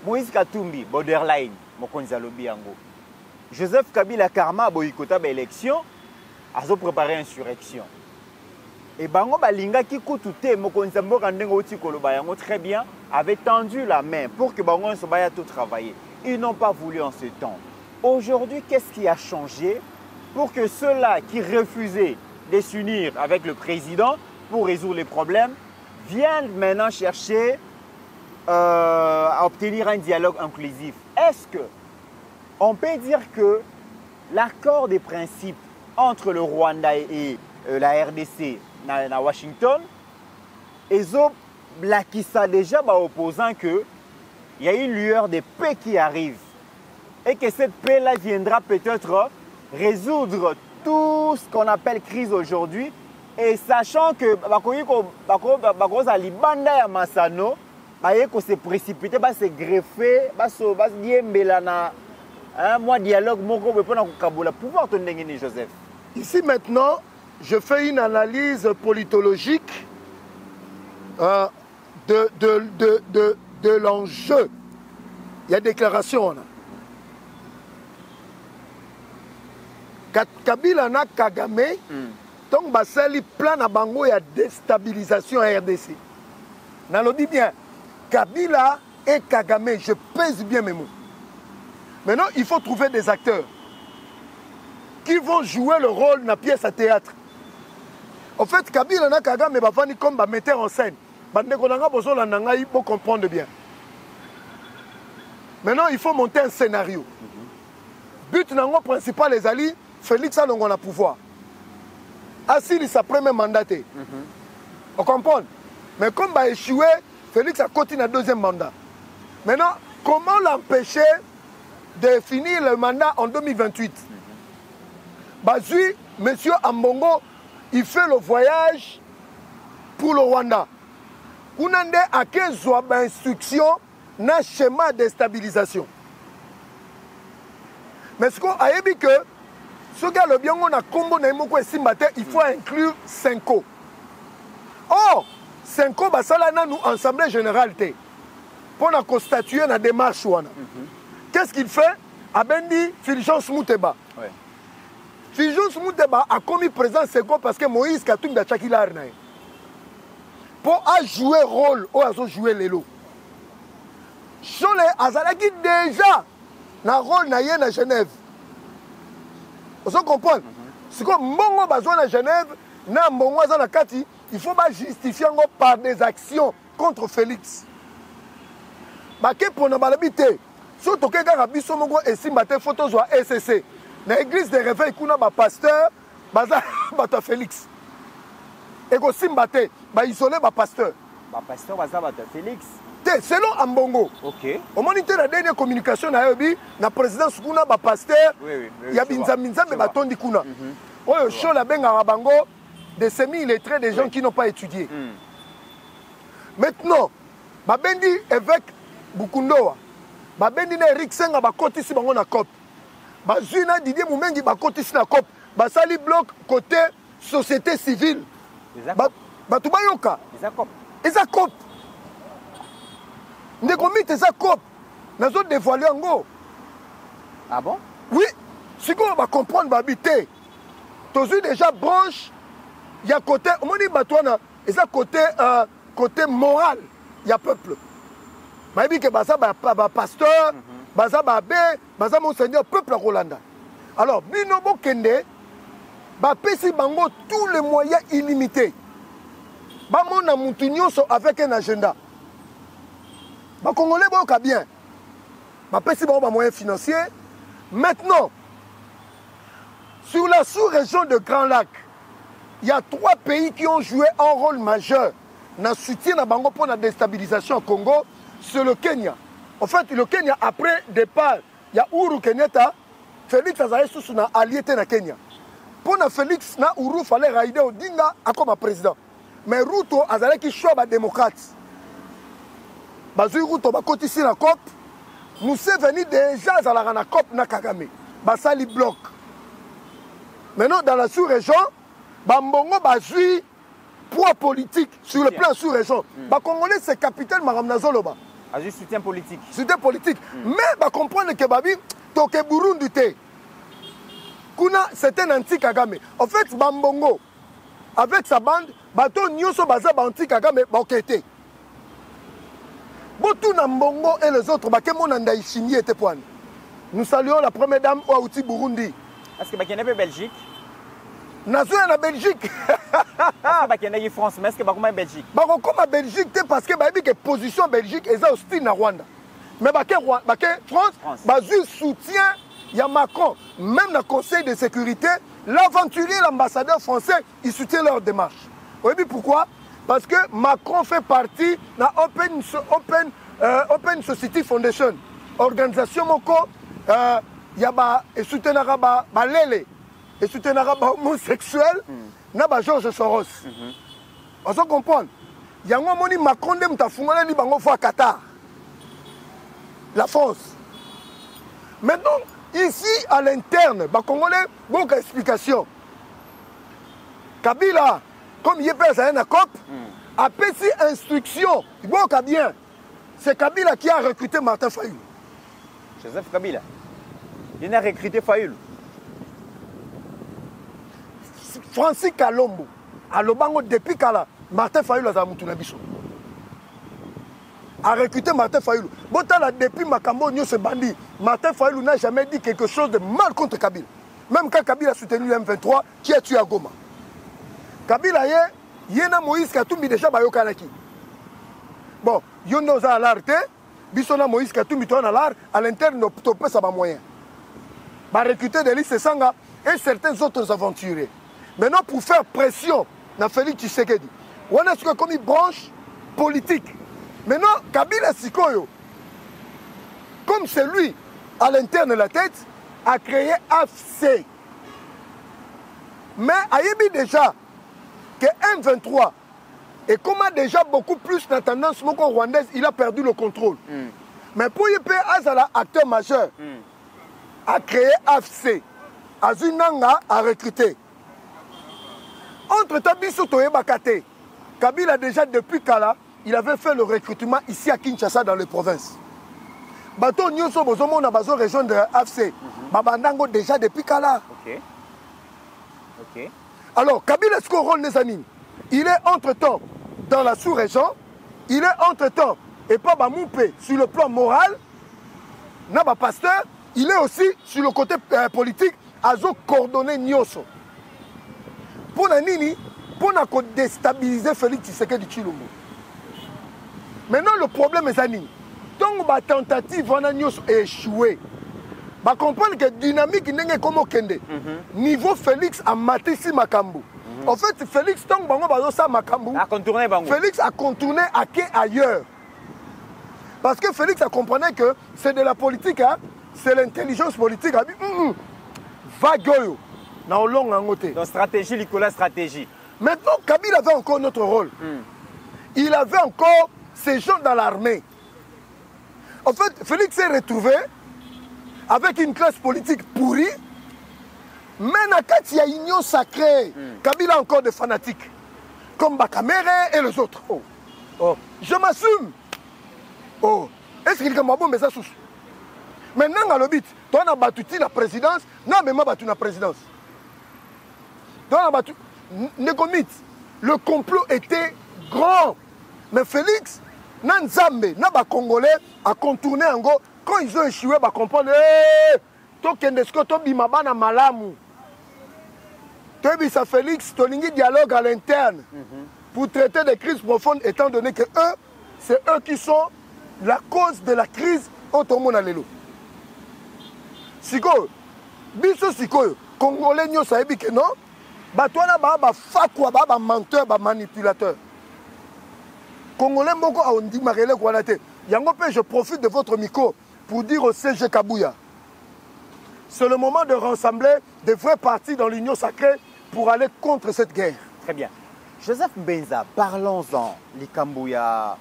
S4: Moïse Katumbi, borderline, Mokonzalobi Ango. Joseph Kabila Karma, boycotté l'élection, a préparé l'insurrection. Et bango balinga ki kutute mokonzi mboka ndenge oti koloba yango très bien avait tendu la main pour que bango so baya tout travailler. Ils n'ont pas voulu en ce temps. Aujourd'hui, qu'est-ce qui a changé pour que ceux-là qui refusaient de s'unir avec le président pour résoudre les problèmes viennent maintenant chercher à obtenir un dialogue inclusif? Est-ce que on peut dire que l'accord des principes entre le Rwanda et la RDC à Washington, ils ont déjà opposant qu'il y a une lueur de paix qui arrive et que cette paix-là viendra peut-être résoudre tout ce qu'on appelle crise aujourd'hui, et sachant que Bakoza Libanda ya Masano ko se précipiter, se greffer, moi dialogue moko pona ko kabola pouvoir ton ndengeni Joseph.
S5: Ici maintenant, je fais une analyse politologique de l'enjeu. Il y a déclaration. Kabila na Kagame, donc basali plan na bango ya déstabilisation à RDC. Nalo dit bien, Kabila et Kagame, je pèse bien mes mots. Maintenant, il faut trouver des acteurs qui vont jouer le rôle de la pièce à théâtre. En fait, Kabila na Kagame bafani comme metteur en scène. Il faut comprendre bien. Maintenant, il faut monter un scénario. But nango principal les alliés, Félix a le pouvoir. Assis sa première mandaté. On comprend. Mais comme il a échoué, Félix a continué le deuxième mandat. Maintenant, comment l'empêcher de finir le mandat en 2028? Bazui, monsieur Ambongo, il fait le voyage pour le Rwanda. Unande a 15 instructions dans le schéma de stabilisation. Mais ce qu'on a dit que ce gars le bien on a combo na imoko esimbate, il faut inclure 5 ans. Or 5 ans basala na nous assemblée générale pour na constatuer na démarche wana. Qu'est-ce qu'il fait? Abendi Fulgence Mouteba. Ouais. Fulgence Mouteba a commis présent 5 ans parce que Moïse Katumbi da Chakilar na. Pour jouer rôle ou à jouer les lots. Chole azalaki déjà na rôle na yé na Genève. Vous comprenez? C'est comme Mbongo bazwa na Genève, na Mbongo za na kati, il faut pas justifier par des actions contre Félix. Baké pour na balabité. Surtout que quand biso moko esimbate photo zo SCC. Na église de réveil kuna ba pasteur baza bata Félix. Et go simbate ba isoler ba pasteur.
S4: Ba pasteur baza bata Félix.
S5: Selon Ambongo,
S4: ok.
S5: Au moniteur la dernière communication na yobi na présidence kuna ba pasteur, ya binza mais batondi kuna. Oyo show la benga bango de semi-illettrés, des gens qui n'ont pas étudié. Maintenant, ba bendi évêque Bukundoa, ba bendi na Eric Senga ba kotisi bango na COP. Ba Zuna Didier Moumengi ba kotisi na COP. Ba sali bloc côté société civile. Ba tubayoka. Eza COP. Nous avons mis des accords. Nous avons dévoilé en gros.
S4: Ah bon?
S5: Oui. Si on va comprendre, va habiter. Tu as déjà branche. Il y a côté. On dit Batouana. Et ça côté moral. Il y a peuple. Je dis que Baza pasteur, Baza Babé, Baza Monseigneur, peuple Rolanda. Alors, Binobo Kende, Bapesi Bango tous les moyens illimités. Bamona Moutinho avec un agenda. Les Congolais vont bien. Les moyens financiers. Maintenant, sur la sous-région de Grand Lac, il y a 3 pays qui ont joué un rôle majeur dans le soutien pour la déstabilisation au Congo. C'est le Kenya. En fait, le Kenya, après départ, il y a Uhuru Kenyatta, Félix Azaré Sousouna allié na Kenya. Pour Félix, na Uhuru fallait raider Odinga comme président. Mais Ruto Azaré qui choisit démocrate. Bazui Ruto bakoti ici la COP, nous sommes venus déjà à la COP na Kagame. Basali bloc. Maintenant dans la sous-région, Bambongo bazui poids politique sur le plan sous-région. Ba Congolais c'est capitaine Maram Nazoloba.
S4: Azui soutien politique.
S5: Soutien politique. Mais ba comprendre que babi toke Burundi te. Kuna c'est un anti Kagame. En fait Bambongo avec sa bande, bateau Nyoso Baza Banti Kagame Bokete. Botou Nambongo et les autres, Bakemo Nandaï Chimie était point. Nous saluons la première dame Ouaouti Burundi.
S4: Est-ce que Bakene Belgique?
S5: Nazo en Belgique.
S4: Est-ce que Bakene France, mais est-ce que Bakoma Belgique?
S5: Bakoma Belgique, parce que Babi position Belgique est hostile na Rwanda. Mais France, Bazu soutient il y a Macron, même dans le Conseil de sécurité, l'aventurier, l'ambassadeur français, il soutient leur démarche. Vous savez pourquoi? Parce que Macron fait partie de la Open Society Foundation, organisation moko, il y a et soutenara balele, et soutenara homosexuel, na ba George Soros. On se comprend. Il y a un moment où Macron dem ta fungana li bango fois Qatar, la France. Maintenant, ici, à l'interne, les Congolais, beaucoup d'explications. Kabila, comme il est à un COP, a pété instruction. Il voit bien. C'est Kabila qui a recruté Martin Fayulu.
S4: Joseph Kabila. Il a recruté Fayulu.
S5: Francis Kalombo. À l'Obango, depuis Kala, Martin Fayulu a recruté Martin Fayulu. Depuis Makambo, se bandit. Martin Fayulu n'a jamais dit quelque chose de mal contre Kabila. Même quand Kabila a soutenu le M23, qui a tué à Goma. Kabila, il y a Moïse Katumbi déjà Bayo Kanaki. Bon, il y a à l'art, Bissona Moïse Katumbi à l'art, à l'interne, on peut ça moyen. Va recruter des listes Sanga et certains autres aventuriers. Maintenant, pour faire pression, na Félix Tshisekedi, on a ce que comme une branche politique. Maintenant, Kabila Sikoyo, comme c'est lui, à l'interne de la tête, a créé AFC. Mais Ayebi déjà que M23 et comme a déjà beaucoup plus la tendance rwandaise, il a perdu le contrôle. Mais pour YP Azala, acteur majeur, a créé AFC. Azunanga a recruté. Entre Tabiso Toye Bakate, Kabila déjà depuis Kala, il avait fait le recrutement ici à Kinshasa dans les provinces. Bateau Nyoso Bozomo na bazo région de AFC. Babandango déjà depuis Kala.
S4: Ok.
S5: Alors, Kabila Skoron Nezanine, il est entre-temps dans la sous-région, il est entre-temps, et pas Bamoupé, sur le plan moral, Naba Pasteur, il est aussi sur le côté politique, Azo coordonné Nyoso. Pour Nanini, pour déstabiliser Félix Tshisekedi Tshilombo. Maintenant, le problème est Zanini. Donc, la tentative a échoué. On comprend que la dynamique n'est comme Kende. Niveau Félix a maté si Makambu. En fait, Félix, tant que Makambu, Félix a contourné à qui ailleurs. Parce que Félix a compris que c'est de la politique, hein? C'est l'intelligence politique. Vagoyo.
S4: Donc, stratégie, Nicolas, stratégie.
S5: Maintenant, Kabila avait encore notre rôle. Il avait encore ces gens dans l'armée. En fait, Félix s'est retrouvé avec une classe politique pourrie, mais il y a une union sacrée. Kabila a encore des fanatiques, comme Bakamere et les autres. Je m'assume. Est-ce qu'il y a un bon message? Maintenant, à l'obit, tu as battu la présidence, non, mais moi, battu la présidence. Le complot était grand. Mais Félix, Nanzambe, Naba Congolais, a contourné en gros. Quand ils ont échoué, ils comprennent que malamu. Ça Félix, Tolingi dialogue à l'interne pour traiter des crises profondes, étant donné que eux, c'est eux qui sont la cause de la crise au Tomonalelo. Siko, biso Siko, Congolais, nous savons que non. Batouana ba fakwa ba menteur ba manipulateur. Congolais moko a ondi marele kwanate. Yango pe je profite de votre micro pour dire au CG Kabouya. C'est le moment de rassembler des vrais partis dans l'union sacrée pour aller contre cette guerre.
S4: Très bien. Joseph Mbenza, parlons-en. Les Kabouya,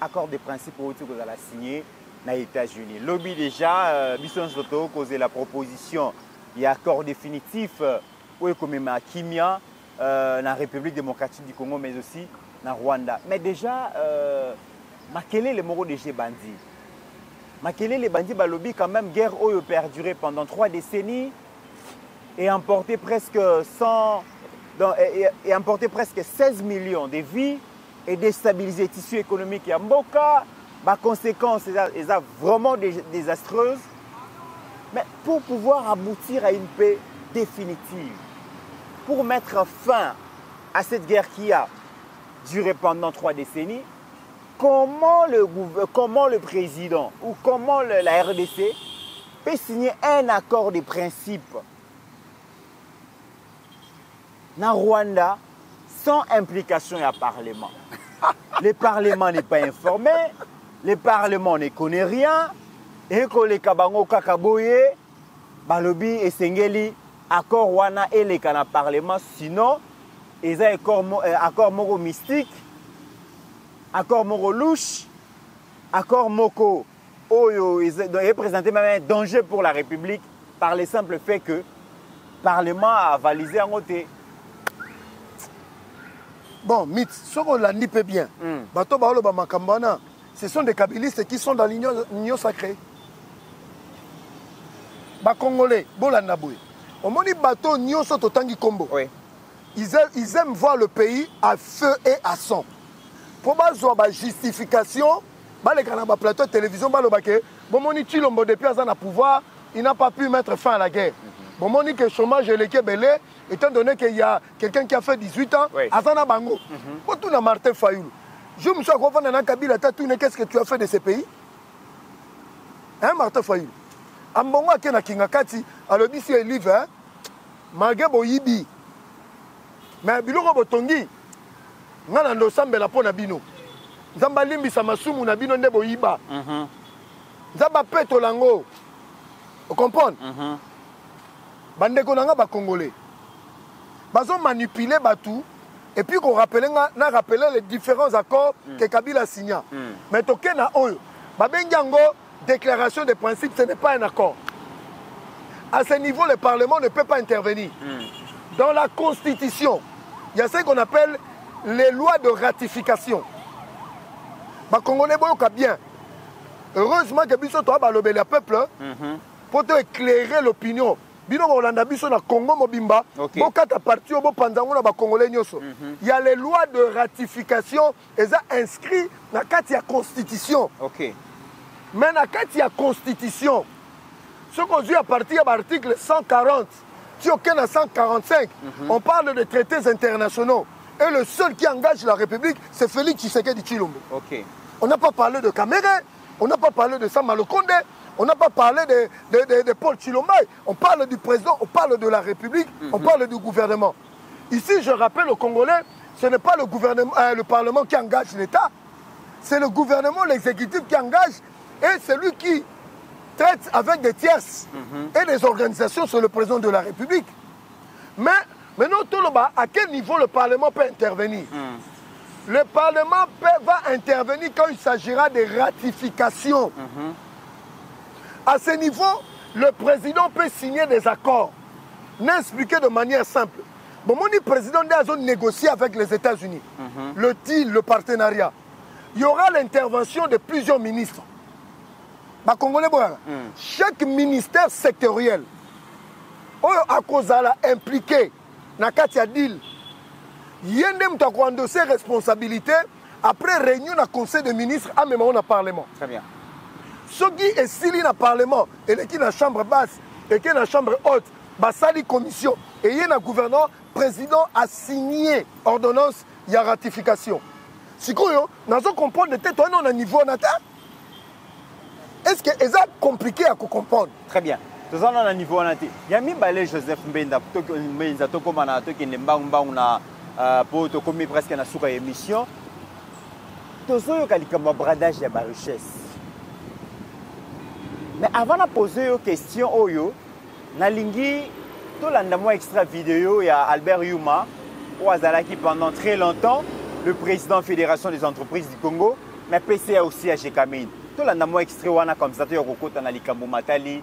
S4: accord de principe que vous avez signé aux États-Unis. Lobby déjà, Bisson Soto causé la proposition. Il y a accord définitif. Oui, comme à Kimia, dans la République démocratique du Congo, mais aussi dans Rwanda. Mais déjà, quel est le mot de ces bandits? Quel est les bandits balobi quand même guerre où perduré pendant 3 décennies et emporté presque 100 et emporté presque 16 millions de vies et déstabilisé le tissu économique et Mboka. Les conséquences sont vraiment désastreuses. Mais pour pouvoir aboutir à une paix définitive, pour mettre fin à cette guerre qui a duré pendant 3 décennies, comment le président ou comment la RDC peut signer un accord de principe dans Rwanda sans implication du Parlement? Le Parlement n'est pas informé, le Parlement ne connaît rien, et que les Kabango Kakaboye, Balobi et Sengeli, accord Wana et les Kana Parlement, sinon, ils ont accord moro mystique, accord moro louche, accord moko, ils ont présenté même un danger pour la République par le simple fait que le Parlement a avalisé en côté.
S5: Bon, Mitz, ce qu'on l'a dit bien, ce sont des kabylistes qui sont dans l'union sacrée. Les Congolais, on dit bateau Nyon Sototangi Kombo. Ils aiment voir le pays à feu et à sang. Pour avoir une justification, les plateau de télévision, depuis un pouvoir, il n'a pas pu mettre fin à la guerre. Bon, on dit que le chômage est belé, étant donné qu'il y a quelqu'un qui a fait 18 ans, Azana Bango. Pour tout le Martin Fayoulou. Je me suis dit dans Kabila, qu'est-ce que tu as fait de ces pays? Hein, Martin Fayoulou? Ambongo akena kingakati, alobi si livre, hein? Malgré boyibi. Mais biloko botongi, ngana ndo sambela po na bino. Nzamba limbisa masumu na bino nde boyiba. Nzamba peto lango. Vous comprenez? Bandeko nanga ba Congolais. Bazo manipuler batou et puis qu'on rappelle les différents accords que Kabila a signés. Mais toke na oyo, babengango déclaration de principe, ce n'est pas un accord. À ce niveau, le Parlement ne peut pas intervenir. Dans la Constitution, il y a ce qu'on appelle les lois de ratification. Les Congolais boyoka bien. Heureusement que biso to ba lobela peuple pour te éclairer l'opinion. Bino Rolanda biso na Congo mobimba, bokata parti obo panzango na ba Congolais nyoso. Il y a les lois de ratification et ça inscrit dans la Constitution. Mais dans la Constitution, ce qu'on dit à partir de l'article 140, si aucun à 145, on parle de traités internationaux. Et le seul qui engage la République, c'est Félix Tshisekedi Tshilombo. On n'a pas parlé de Kamere, on n'a pas parlé de Samalo Kondé, on n'a pas parlé de Paul Tshilombo. On parle du président, on parle de la République, on parle du gouvernement. Ici, je rappelle aux Congolais, ce n'est pas le gouvernement, le Parlement qui engage l'État, c'est le gouvernement, l'exécutif qui engage, et celui qui traite avec des tierces et des organisations sur le président de la République. Mais maintenant, à quel niveau le Parlement peut intervenir? Le Parlement va intervenir quand il s'agira de ratification. À ce niveau, le président peut signer des accords. N'expliquer de manière simple. Bon, le président doit négocier avec les États-Unis. Le deal, le partenariat. Il y aura l'intervention de plusieurs ministres. Chaque ministère sectoriel a impliqué dans le deal. Il y a des responsabilités après réunion du conseil des ministres à même au Parlement.
S4: Très bien.
S5: Ce qui est signé dans le Parlement et qui est dans la chambre basse et qui est dans la chambre haute, la commission et il y a un gouverneur, le président a signé ordonnance, il y a ratification. Si nous avons compris que nous sommes à niveau natal. Est-ce que c'est compliqué à comprendre?
S4: Très bien. Nous sommes à niveau natal. Il y a mis Joseph Mbenda qui est presque na suka émission. Tozo kalikamba bradage ya ba richesse. Mais avant de poser une question oyo, nalingi to landa mo extra vidéo ya Albert Yuma ou azalaki pendant très longtemps le président de la Fédération des entreprises du Congo, mais PCA aussi à Jekamine. To landa mo extrait wana comme ça to yokota na likambo matali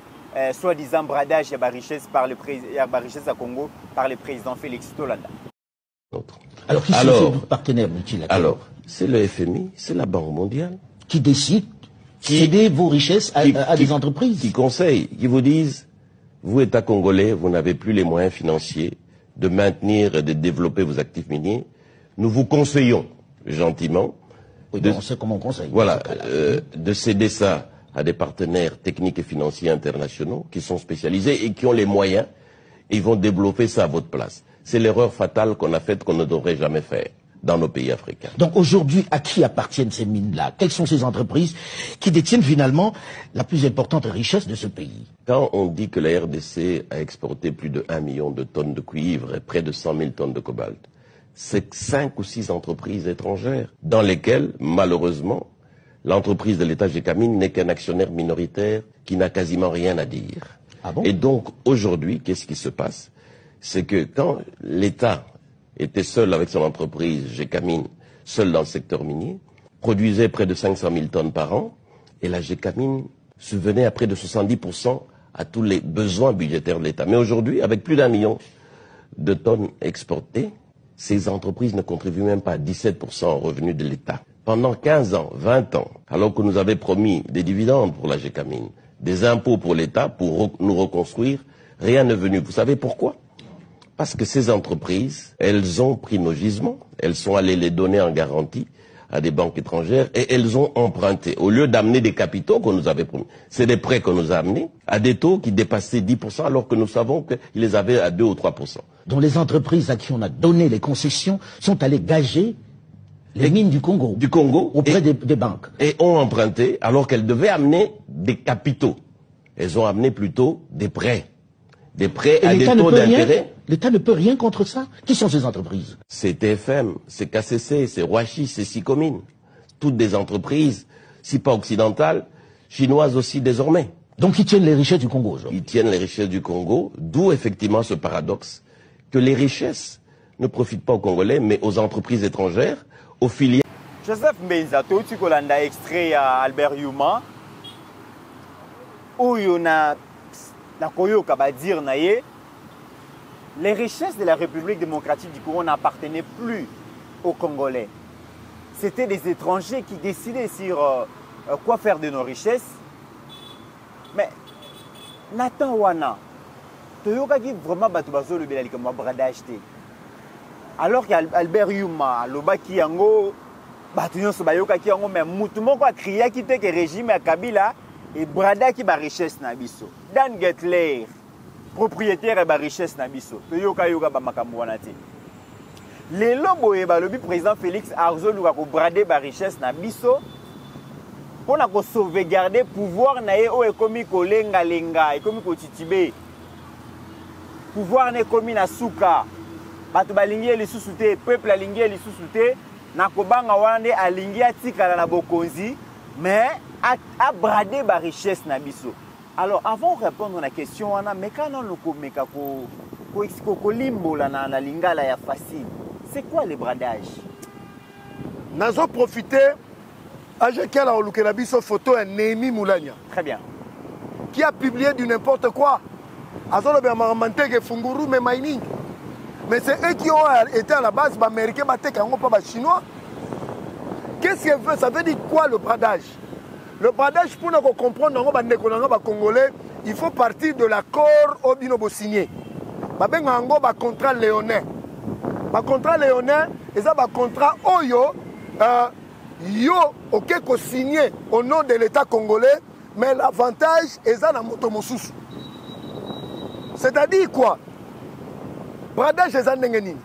S4: soi-disant bradage ya ba richesse par le président richesse à Congo par le président Félix Tolanda.
S6: Alors, qui sont ces partenaires multilatéraux?
S7: Alors, c'est le FMI, c'est la Banque mondiale.
S6: Qui décide de céder vos richesses à des entreprises?
S7: Qui conseillent, qui vous disent, vous, État congolais, vous n'avez plus les moyens financiers de maintenir et de développer vos actifs miniers, nous vous conseillons gentiment
S6: on sait comment on conseille.
S7: Voilà, de céder ça à des partenaires techniques et financiers internationaux qui sont spécialisés et qui ont les moyens, et ils vont développer ça à votre place. C'est l'erreur fatale qu'on a faite, qu'on ne devrait jamais faire dans nos pays africains.
S6: Donc aujourd'hui, à qui appartiennent ces mines-là? Quelles sont ces entreprises qui détiennent finalement la plus importante richesse de ce pays?
S7: Quand on dit que la RDC a exporté plus de 1 million de tonnes de cuivre et près de 100 000 tonnes de cobalt, c'est 5 ou 6 entreprises étrangères dans lesquelles, malheureusement, l'entreprise de l'État Gécamine n'est qu'un actionnaire minoritaire qui n'a quasiment rien à dire.
S6: Ah bon?
S7: Et donc, aujourd'hui, qu'est-ce qui se passe? C'est que quand l'État était seul avec son entreprise Gécamine, seul dans le secteur minier, produisait près de 500 000 tonnes par an, et la Gécamine subvenait à près de 70% à tous les besoins budgétaires de l'État. Mais aujourd'hui, avec plus d'1 million de tonnes exportées, ces entreprises ne contribuent même pas à 17% aux revenus de l'État. Pendant 15 ans, 20 ans, alors que nous avions promis des dividendes pour la Gécamine, des impôts pour l'État, pour nous reconstruire, rien n'est venu. Vous savez pourquoi? Parce que ces entreprises, elles ont pris nos gisements, elles sont allées les donner en garantie à des banques étrangères et elles ont emprunté. Au lieu d'amener des capitaux qu'on nous avait promis, c'est des prêts qu'on nous a amenés à des taux qui dépassaient 10% alors que nous savons qu'ils les avaient à 2 ou 3%.
S6: Dont les entreprises à qui on a donné les concessions sont allées gager les mines du Congo. Auprès des banques.
S7: Et ont emprunté alors qu'elles devaient amener des capitaux. Elles ont amené plutôt des prêts. Des prêts à des taux d'intérêt.
S6: L'État ne peut rien contre ça. Qui sont ces entreprises?
S7: C'est TFM, c'est KCC, c'est Roachi, c'est Sicomine. Toutes des entreprises, si pas occidentales, chinoises aussi désormais.
S6: Donc ils tiennent les richesses du Congo aujourd'hui.
S7: Ils tiennent les richesses du Congo, d'où effectivement ce paradoxe que les richesses ne profitent pas aux Congolais, mais aux entreprises étrangères, aux filiales.
S4: Joseph Mbenza, tu as extrait à Albert Yuma, où il y a les richesses de la République démocratique du Congo n'appartenaient plus aux Congolais. C'était des étrangers qui décidaient sur quoi faire de nos richesses. Mais Nathan Wana, tu as vraiment le bradage. Alors qu'Albert Yuma, Lobaki Yango, mais Moutoumon a crié que le régime à Kabila et brada qui ba richesse na biso. Dan Getler, propriétaire de la richesse na biso. Toyoka yoka ba makambo wana te. Le lobo e ba lobi président Félix Arzo luka ko brader ba richesse na biso. Pour na ko sauvegarder pouvoir na ye o ekomi ko lenga lenga, ekomi ko titibe. Pouvoir ne komi na suka. Bato balingi lisusu te, peuple alingi lisusu te, na ko banga wana alingi atikala na bokonzi. Mais à brader la richesse na biso. Alors avant de répondre à la question, mais quand on limbo la lingala ya facile, c'est quoi le bradage?
S5: Nous avons profité à Jekyll a biso photo de Némi Moulania.
S4: Très bien.
S5: Qui a publié du n'importe quoi. Mais c'est eux qui ont été à la base américains, pas chinois. Qu'est-ce qu'il veut? Ça veut dire quoi le bradage? Le bradage, pour nous comprendre, les Congolais, il faut partir de l'accord au binobo signé. Il y a un contrat léonais. Le contrat léonais, c'est un contrat Oyo, signé au nom de l'État congolais, mais l'avantage est dans la motomosus. C'est-à-dire quoi? Bradage est un nengeni.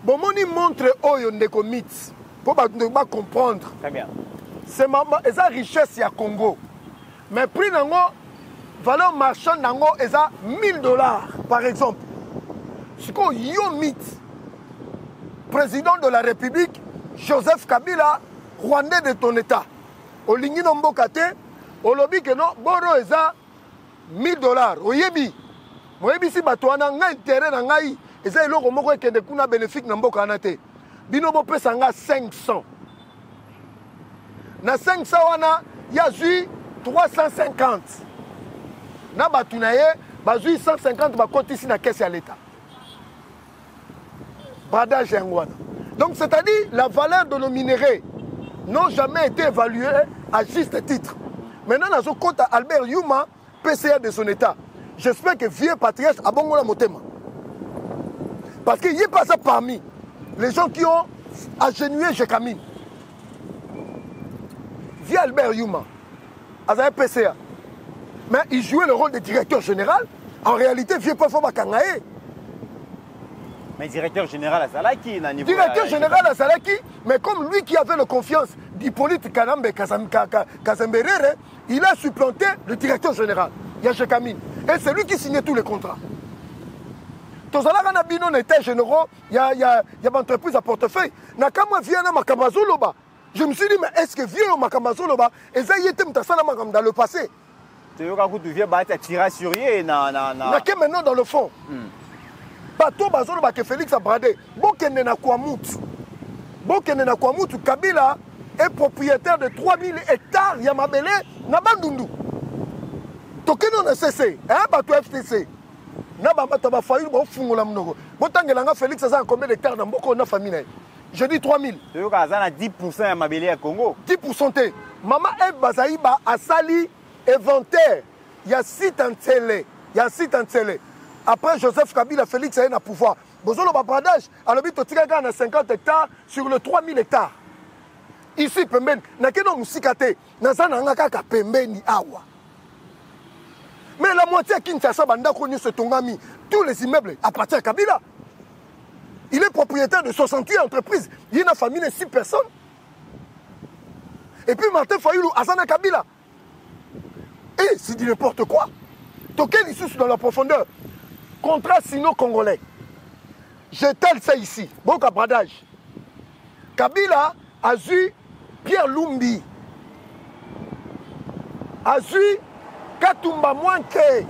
S5: Bon, on montre Oyo ndeko mythe. Pour comprendre.
S4: Très bien.
S5: C'est la richesse du Congo. Mais prix de valeur marchande est à $1000 par exemple. Ce qu'on mythe. Président de la République, Joseph Kabila, Rwandais de ton État. Au Lingi Nombokate, au lobby que non, Boro est à $1000. Au Yebi. Au Yebi, si Batouana a intérêt à Ngaï, et ça, il y a un bénéfice dans Mbokanate. Binobo pesanga 500. Na 500 wana ya zui 350. Na batunaye ba zui 150 ba koti si na caisse à l'État. Bradage ngwana. Donc c'est-à-dire la valeur de nos minéraux n'ont jamais été évaluée à juste titre. Maintenant dans ce compte Albert Yuma PCA de son État. J'espère que vieux patriarche a bon la motema. Parce qu'il n'y a pas ça parmi les gens qui ont agenouillé Jekamine. Via Albert Yuma, Azaï PCA. Mais il jouait le rôle de directeur général. En réalité, vieux pas Foma Kangae.
S4: Mais directeur général à Salaki,
S5: directeur général à Salaki, mais comme lui qui avait la confiance d'Hippolyte Kanambe Kazemberere, il a supplanté le directeur général, Yachekamine. Et c'est lui qui signait tous les contrats. Tozalaka na bino na état généraux, il y a une entreprise à portefeuille. Nakama vient na Makamazoloba. Je me suis dit, mais est-ce que vieux Makamazoloba, et ça y était dans le passé?
S4: Tu viens battre tirer sur lui na.
S5: Maintenant dans le fond. Bateau Bazoloba que Félix a bradé. Bokene na Kwamoutou. Bokene na Kwamoutou, Kabila est propriétaire de 3000 hectares Yamabele na Bandundu. Tokeno na CC, hein, bateau FTC. Na bamata ba failli bo fungola mnogo. Botangelanga Félix a combien d'hectares dans beaucoup na famille. Je dis 3000.
S4: Tu veux qu'à 10% Yamabele à Congo.
S5: 10% te. Maman F Bazaïba a sali inventaire. Il y a site en télé. Il y a site en télé. Après Joseph Kabila, Félix a un pouvoir. Bozolo Babradage, à l'habit de 50 hectares sur le 3000 hectares. Ici, Pemben, n'a que non musikate, n'a pas de Pemben awa. Mais la moitié à Kinshasa, Banda connu ce Tongami, tous les immeubles appartiennent à Kabila. Il est propriétaire de 68 entreprises. Il y a une famille de 6 personnes. Et puis Martin Fayoulou, Azana Kabila. Et c'est dit n'importe quoi. Toquel ici dans la profondeur. Contrat sino-congolais. J'étale ça ici. Bon cabradage. Kabila a vu Pierre Lumbi. A vu Katumba Mwanke.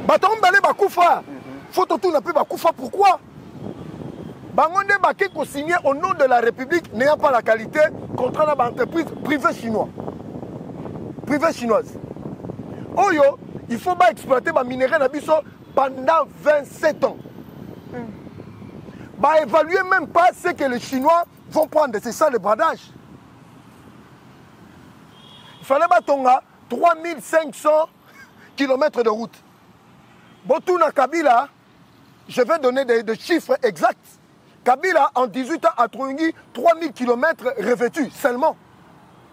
S5: Baton Balé Bakoufa. Faut tout n'a plus Bakoufa. Pourquoi? Bangonde Baké qu'on signé au nom de la République n'ayant pas la qualité contrat dans l'entreprise privée chinoise. Privée chinoise. Oyo, il faut pas exploiter ma minerai Nabiso pendant 27 ans. Bah évaluer même pas ce que les Chinois vont prendre. C'est ça le bradage. Il fallait batonga 3500 km de route. Botouna Kabila, je vais donner des chiffres exacts. Kabila, en 18 ans, a trouvé 3000 km revêtus seulement.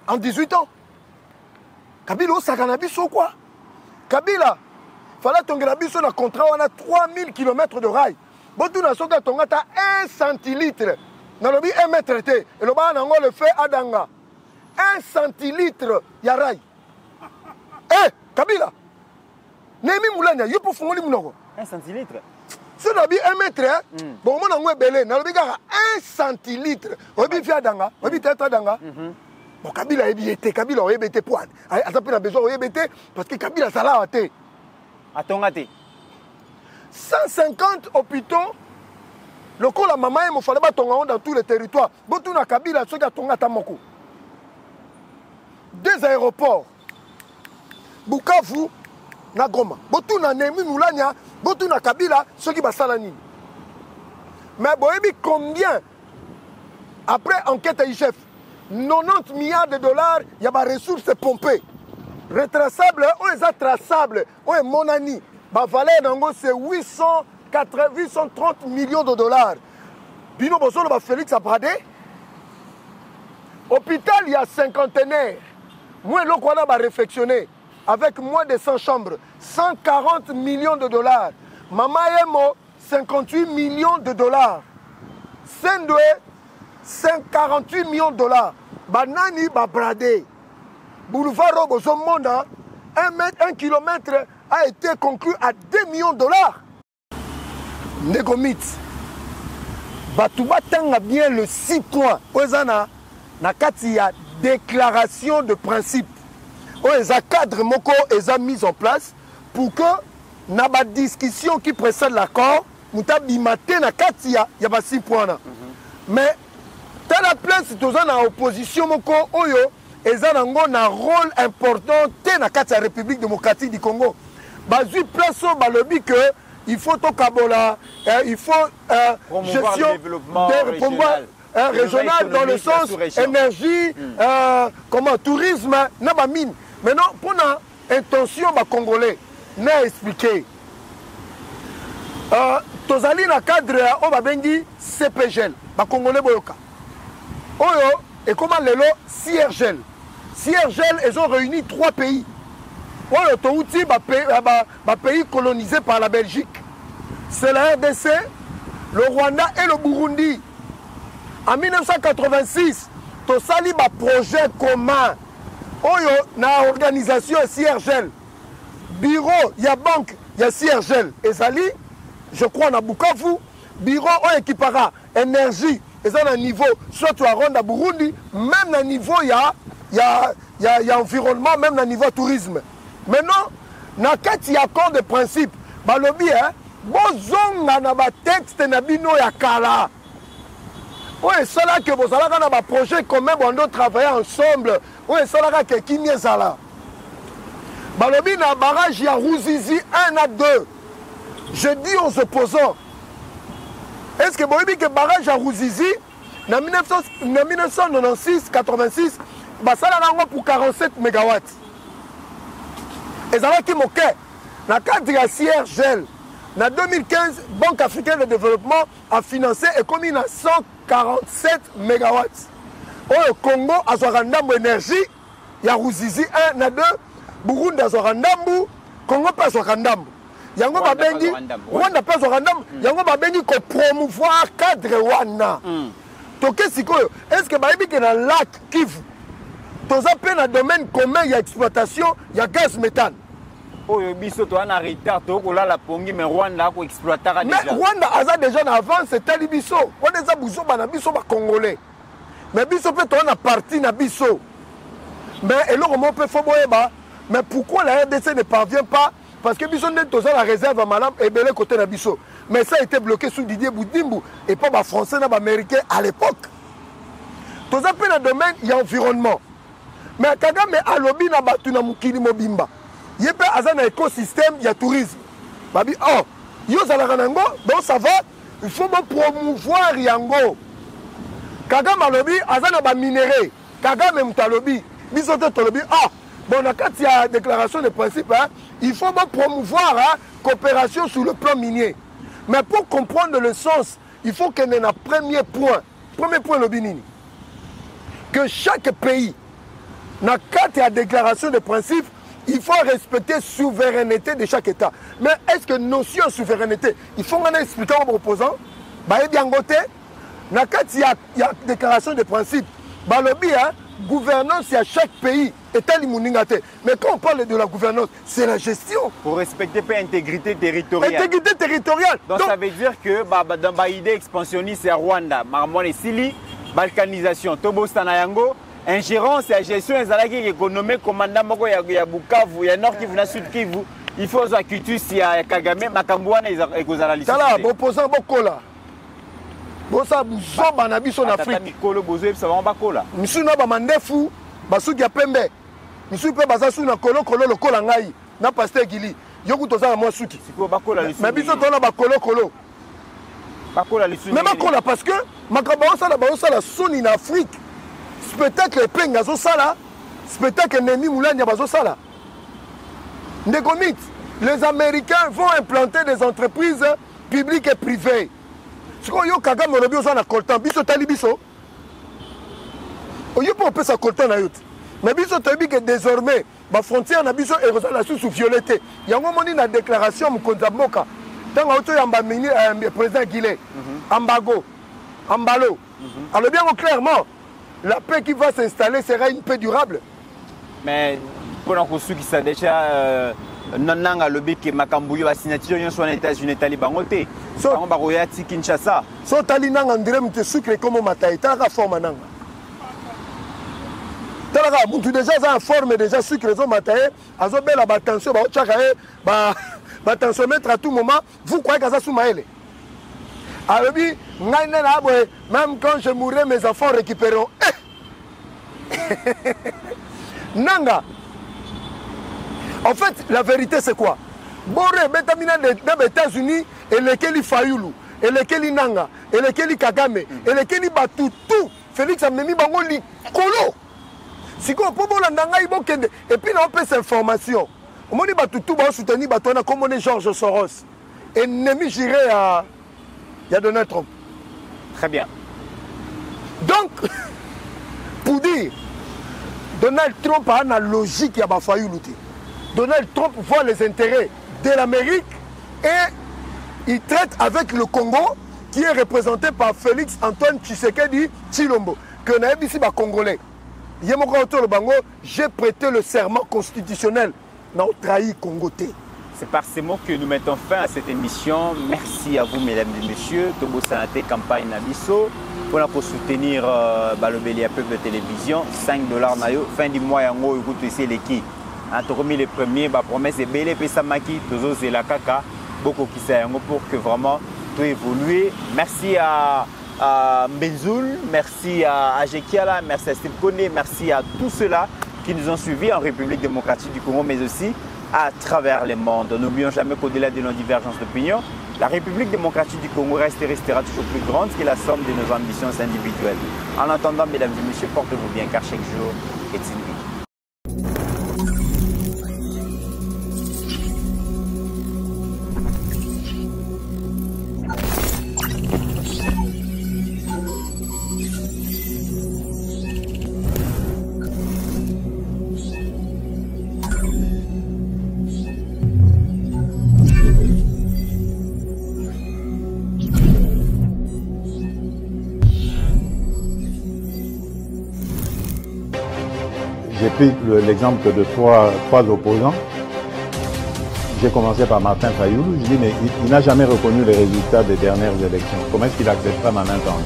S5: En 18 ans. Kabila, ça cannabis ou quoi? Kabila, il fallait tomber un contrat, on a 3000 km de rail. Botouna Soka Tonga, 1 centilitre. Dans le 1 mètre, et le bas, on le fait à Danga. 1 centilitre, il y a rail. Eh, Kabila, Nemi Moulania, il faut faire
S4: 1 centilitre.
S5: Si on a 1 mètre, bon, on a belé, on a 1 centilitre. On a fait à Danga, on a fait à Danga. Bon, Kabila a été, Kabila a été point. Il a besoin de parce que Kabila a été.
S4: À ton athée.
S5: 150 hôpitaux. Le coup, la maman, il fallait battre dans tous les territoires. Botouna Kabila, ceux qui ont Tamoko. 2 aéroports. Bukavu, Nagoma. Botouna Nemi Moulania, Botouna Kabila, ceux qui ont Salani. Mais vous combien, après enquête à IGF, 90 milliards de dollars, il y a des ressources pompées. Retraçables, on est traçables, on est monani. La valeur c'est 830 millions de dollars. Bino Bozolo, Félix a bradé. Hôpital, il y a cinquantenaire. Moi, l'on a réflexionné avec moins de 100 chambres. 140 millions de dollars. Mama Emo, 58 millions de dollars. Sendwe, 148 millions de dollars. Banani, bradé. Boulevard Robozo Monda, 1 kilomètre a été conclu à 2 millions de dollars. Négomit. Batouba tanga bien le 6 points. Ozana, nakati ya déclaration de principe. Oza cadre moko eza mise en place pour que na ba discussion qui précède l'accord, mutabi maté nakati ya 6 points. Mais dans la place tozana opposition moko oyo eza nango na rôle important te na kati ya République démocratique du Congo. Bazui place au balobi que il faut au Kabola, il faut gestion
S4: de
S5: régional dans le sens énergie, comment tourisme, na ba mine. Maintenant pour la intention ba congolais n'a expliqué. tozali na cadre oyo babengi CPGL bakongole boyoka oyo ekoma lelo CIRGL. CIRGL, ils ont réuni 3 pays. Oyo touti pays colonisés par la Belgique. C'est la RDC, le Rwanda et le Burundi. En 1986, tosali ba projet commun. Oyo na organisation CIRGL. Bureau, il y a banque, il y a CIRGL. Ezali, je crois na Bukavu, bureau oyo ekipara énergie, ils ont un niveau soit à Rwanda Burundi, même un niveau il y a environnement, même au niveau tourisme. Maintenant, na kati ya accord de principe, balobi bozonga na ba texte na bino ya kala. Ouais, cela que vous allez dans un projet commun, on doit travailler ensemble. Ouais, cela que qui n'est pas là. Balobi na barrage ya Ruzizi 1 à 2. Je dis aux opposants, est-ce que vous avez dit que barrage à Ruzizi, en 1996-86, ça a pour 47 MW. Et ça a été moqué. Dans le cadre de la CIRGL, en 2015, Banque africaine de développement a financé et commis 147 MW. Au Congo, à Zorandambo énergie, il y a Ruzizi 1 à 2, Burundi à Zorandambo, Congo pas Zorandambo. Yango babengi Rwanda pas Zorandambo, Yango babengi ko promouvoir cadre wana. Toke sikoyo, est-ce que bayebi que dans lac Kivu, toza pe na domaine commun il y a exploitation, il y a gaz méthane.
S4: Oyo biso to ana retard to ko la pongi mais Rwanda ko exploitera déjà.
S5: Mais Rwanda aza déjà en avance, c'était biso. On est za buzo bana biso ba congolais. Mais biso pe to na parti na biso. Mais eloko mo pe fo boyeba, mais pourquoi la RDC ne parvient pas? Parce que biso net toza la réserve à malam et belé côté na biso. Mais ça a été bloqué sous Didier Boudimbu et pas les Français, les Américains à l'époque. Tous les dans le domaine, il y a environnement. Mais Kagame a lobby na batu na mukili mobimba. Il y a un écosystème, il y a tourisme. Babi, oh, yo zalaranango, donc ça va, il faut promouvoir Yango. Kagame a lobby, azana ba minéré. Kagame mta lobby, bisote to lobby, ah, bon, quand il y a déclaration de principe, hein, il faut promouvoir hein, coopération sur le plan minier. Mais pour comprendre le sens, il faut qu'il y ait un premier point le binini. Que chaque pays, dans le cadre de la déclaration de principe, il faut respecter la souveraineté de chaque État. Mais est-ce que notion de souveraineté, il faut qu'on explique aux opposants, dans le cadre de la déclaration de principe, gouvernance à chaque pays est limoningate. Mais quand on parle de la gouvernance, c'est la gestion.
S4: Pour respecter l'intégrité territoriale.
S5: Intégrité territoriale.
S4: Donc ça veut dire que dans l'idée expansionniste, c'est Rwanda, Marmone et Sili, balkanisation, Tobo Stanayango, ingérence et gestion, ils ont économie, commandant Moko, il y a Bukavu, il y a Nord Kivu, il y a Sud Kivu. Il faut que il y a Kagame, Makambouane et Kozalali.
S5: Ça là, opposant Bokola. Bosa buzoba na biso na Afrique.
S4: Mikolo bozo ça va bakola.
S5: Misu na ba mandefu, basuki ya pembe. Misu pe bazasu na kolo lokola ngai na pasteur Gili. Yoku toza na moi suki.
S4: Siko bakola lisu.
S5: Mais biso tona ba kolo.
S4: Bakola lisu.
S5: Mais bakola parce que makaba osa la soni na Afrique. Spectacle penga zo sala, spectacle nemi mulanya bazo sala. Ndegomit, les Américains vont implanter des entreprises publiques et privées. Si vous avez Kagame Robi na coltan, biso tali biso. Oyo pour pesa coltan na yout. Mais biso tabi que désormais ba frontière na biso et la sous violeté. Yango moni na déclaration mukonza mboka. Tant auto yamba mini président Guilé. Ambalo. Alors bien clairement, la paix qui va s'installer sera une paix durable.
S4: Mais pour un qui ça déjà Nananga lobby que Makambuyo a signature yon soit aux États-Unis talibangote. So on ba royati Kinshasa.
S5: So talinanga ndire mte sucre comme matai tala forme nanga. Tala buntu déjà ça forme déjà sucre zo matai azo bela ba tension ba chaka ba tension mettre à tout moment vous croyez que ça sous maele. Alobi ngai na boy même quand je mourrai mes enfants récupéreront. Nanga. En fait, la vérité, c'est quoi? Boré, Betamina des États-Unis, et lesquels Fayoulou, et lesquels Nanga, et lesquels Kagame, et lesquels Batou, tout. Félix a mis Bangoli, Kolo. Si on peut l'andanga, il faut et puis on peut cette information. On dit Batou, tout va soutenir Batouana comme on est Georges Soros. ennemi juré à Donald Trump.
S4: Très bien.
S5: Donc, pour dire, Donald Trump a une logique à Bafayoulouti. Donald Trump voit les intérêts de l'Amérique et il traite avec le Congo qui est représenté par Félix Antoine Tshisekedi Tshilombo. Que n'a ici les Congolais. J'ai prêté le serment constitutionnel. N'a trahi Congo.
S4: C'est par ces mots que nous mettons fin à cette émission. Merci à vous, mesdames et messieurs. Tobo Sanate campagne Nabiso. Pour soutenir Balobeli à Peuple de Télévision, $5 nayo. Fin du mois, yango écoute ici les qui. Entre les premiers, la promesse est belle et Samaki, toujours c'est la caca. Beaucoup qui sait pour que vraiment tout évolue. Merci à Mbenzoul, merci à Ajekiala, merci à Steve Kone, merci à tous ceux-là qui nous ont suivis en République démocratique du Congo, mais aussi à travers le monde. N'oublions jamais qu'au-delà de nos divergences d'opinion, la République démocratique du Congo reste et restera toujours plus grande que la somme de nos ambitions individuelles. En attendant, mesdames et messieurs, portez-vous bien car chaque jour est une vie.
S1: J'ai pris l'exemple de trois opposants. J'ai commencé par Martin Fayulu. Je dis, mais il n'a jamais reconnu les résultats des dernières élections. Comment est-ce qu'il acceptera ma main tendue?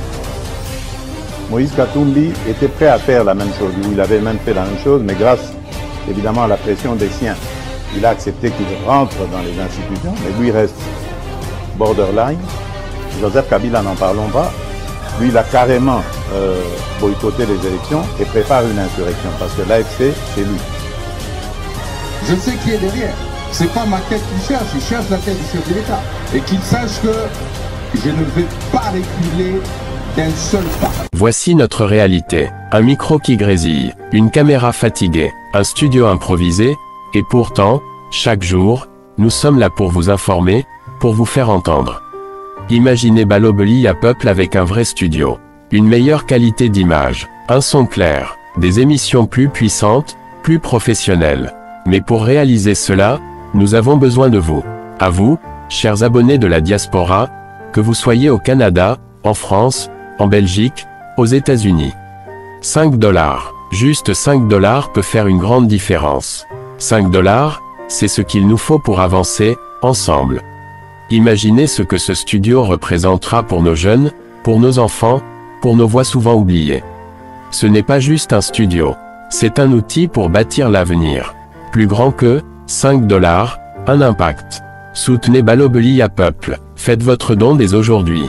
S1: Moïse Katumbi était prêt à faire la même chose. Il avait même fait la même chose, mais grâce évidemment à la pression des siens, il a accepté qu'il rentre dans les institutions, mais lui reste borderline. Joseph Kabila, n'en parlons pas. Lui, il a carrément boycotté les élections et prépare une insurrection parce que l'AFC, c'est lui.
S2: Je sais qui est derrière. C'est pas ma tête qu'il cherche, il cherche la tête du chef de l'État. Et qu'il sache que je ne vais pas reculer d'un seul pas.
S3: Voici notre réalité. Un micro qui grésille, une caméra fatiguée, un studio improvisé, et pourtant, chaque jour, nous sommes là pour vous informer, pour vous faire entendre. Imaginez Balobeli à Peuple avec un vrai studio. Une meilleure qualité d'image, un son clair, des émissions plus puissantes, plus professionnelles. Mais pour réaliser cela, nous avons besoin de vous. À vous, chers abonnés de la diaspora, que vous soyez au Canada, en France, en Belgique, aux États-Unis. $5. Juste $5 peut faire une grande différence. $5, c'est ce qu'il nous faut pour avancer, ensemble. Imaginez ce que ce studio représentera pour nos jeunes, pour nos enfants, pour nos voix souvent oubliées. Ce n'est pas juste un studio. C'est un outil pour bâtir l'avenir. Plus grand que $5, un impact. Soutenez Balobeli à Peuple. Faites votre don dès aujourd'hui.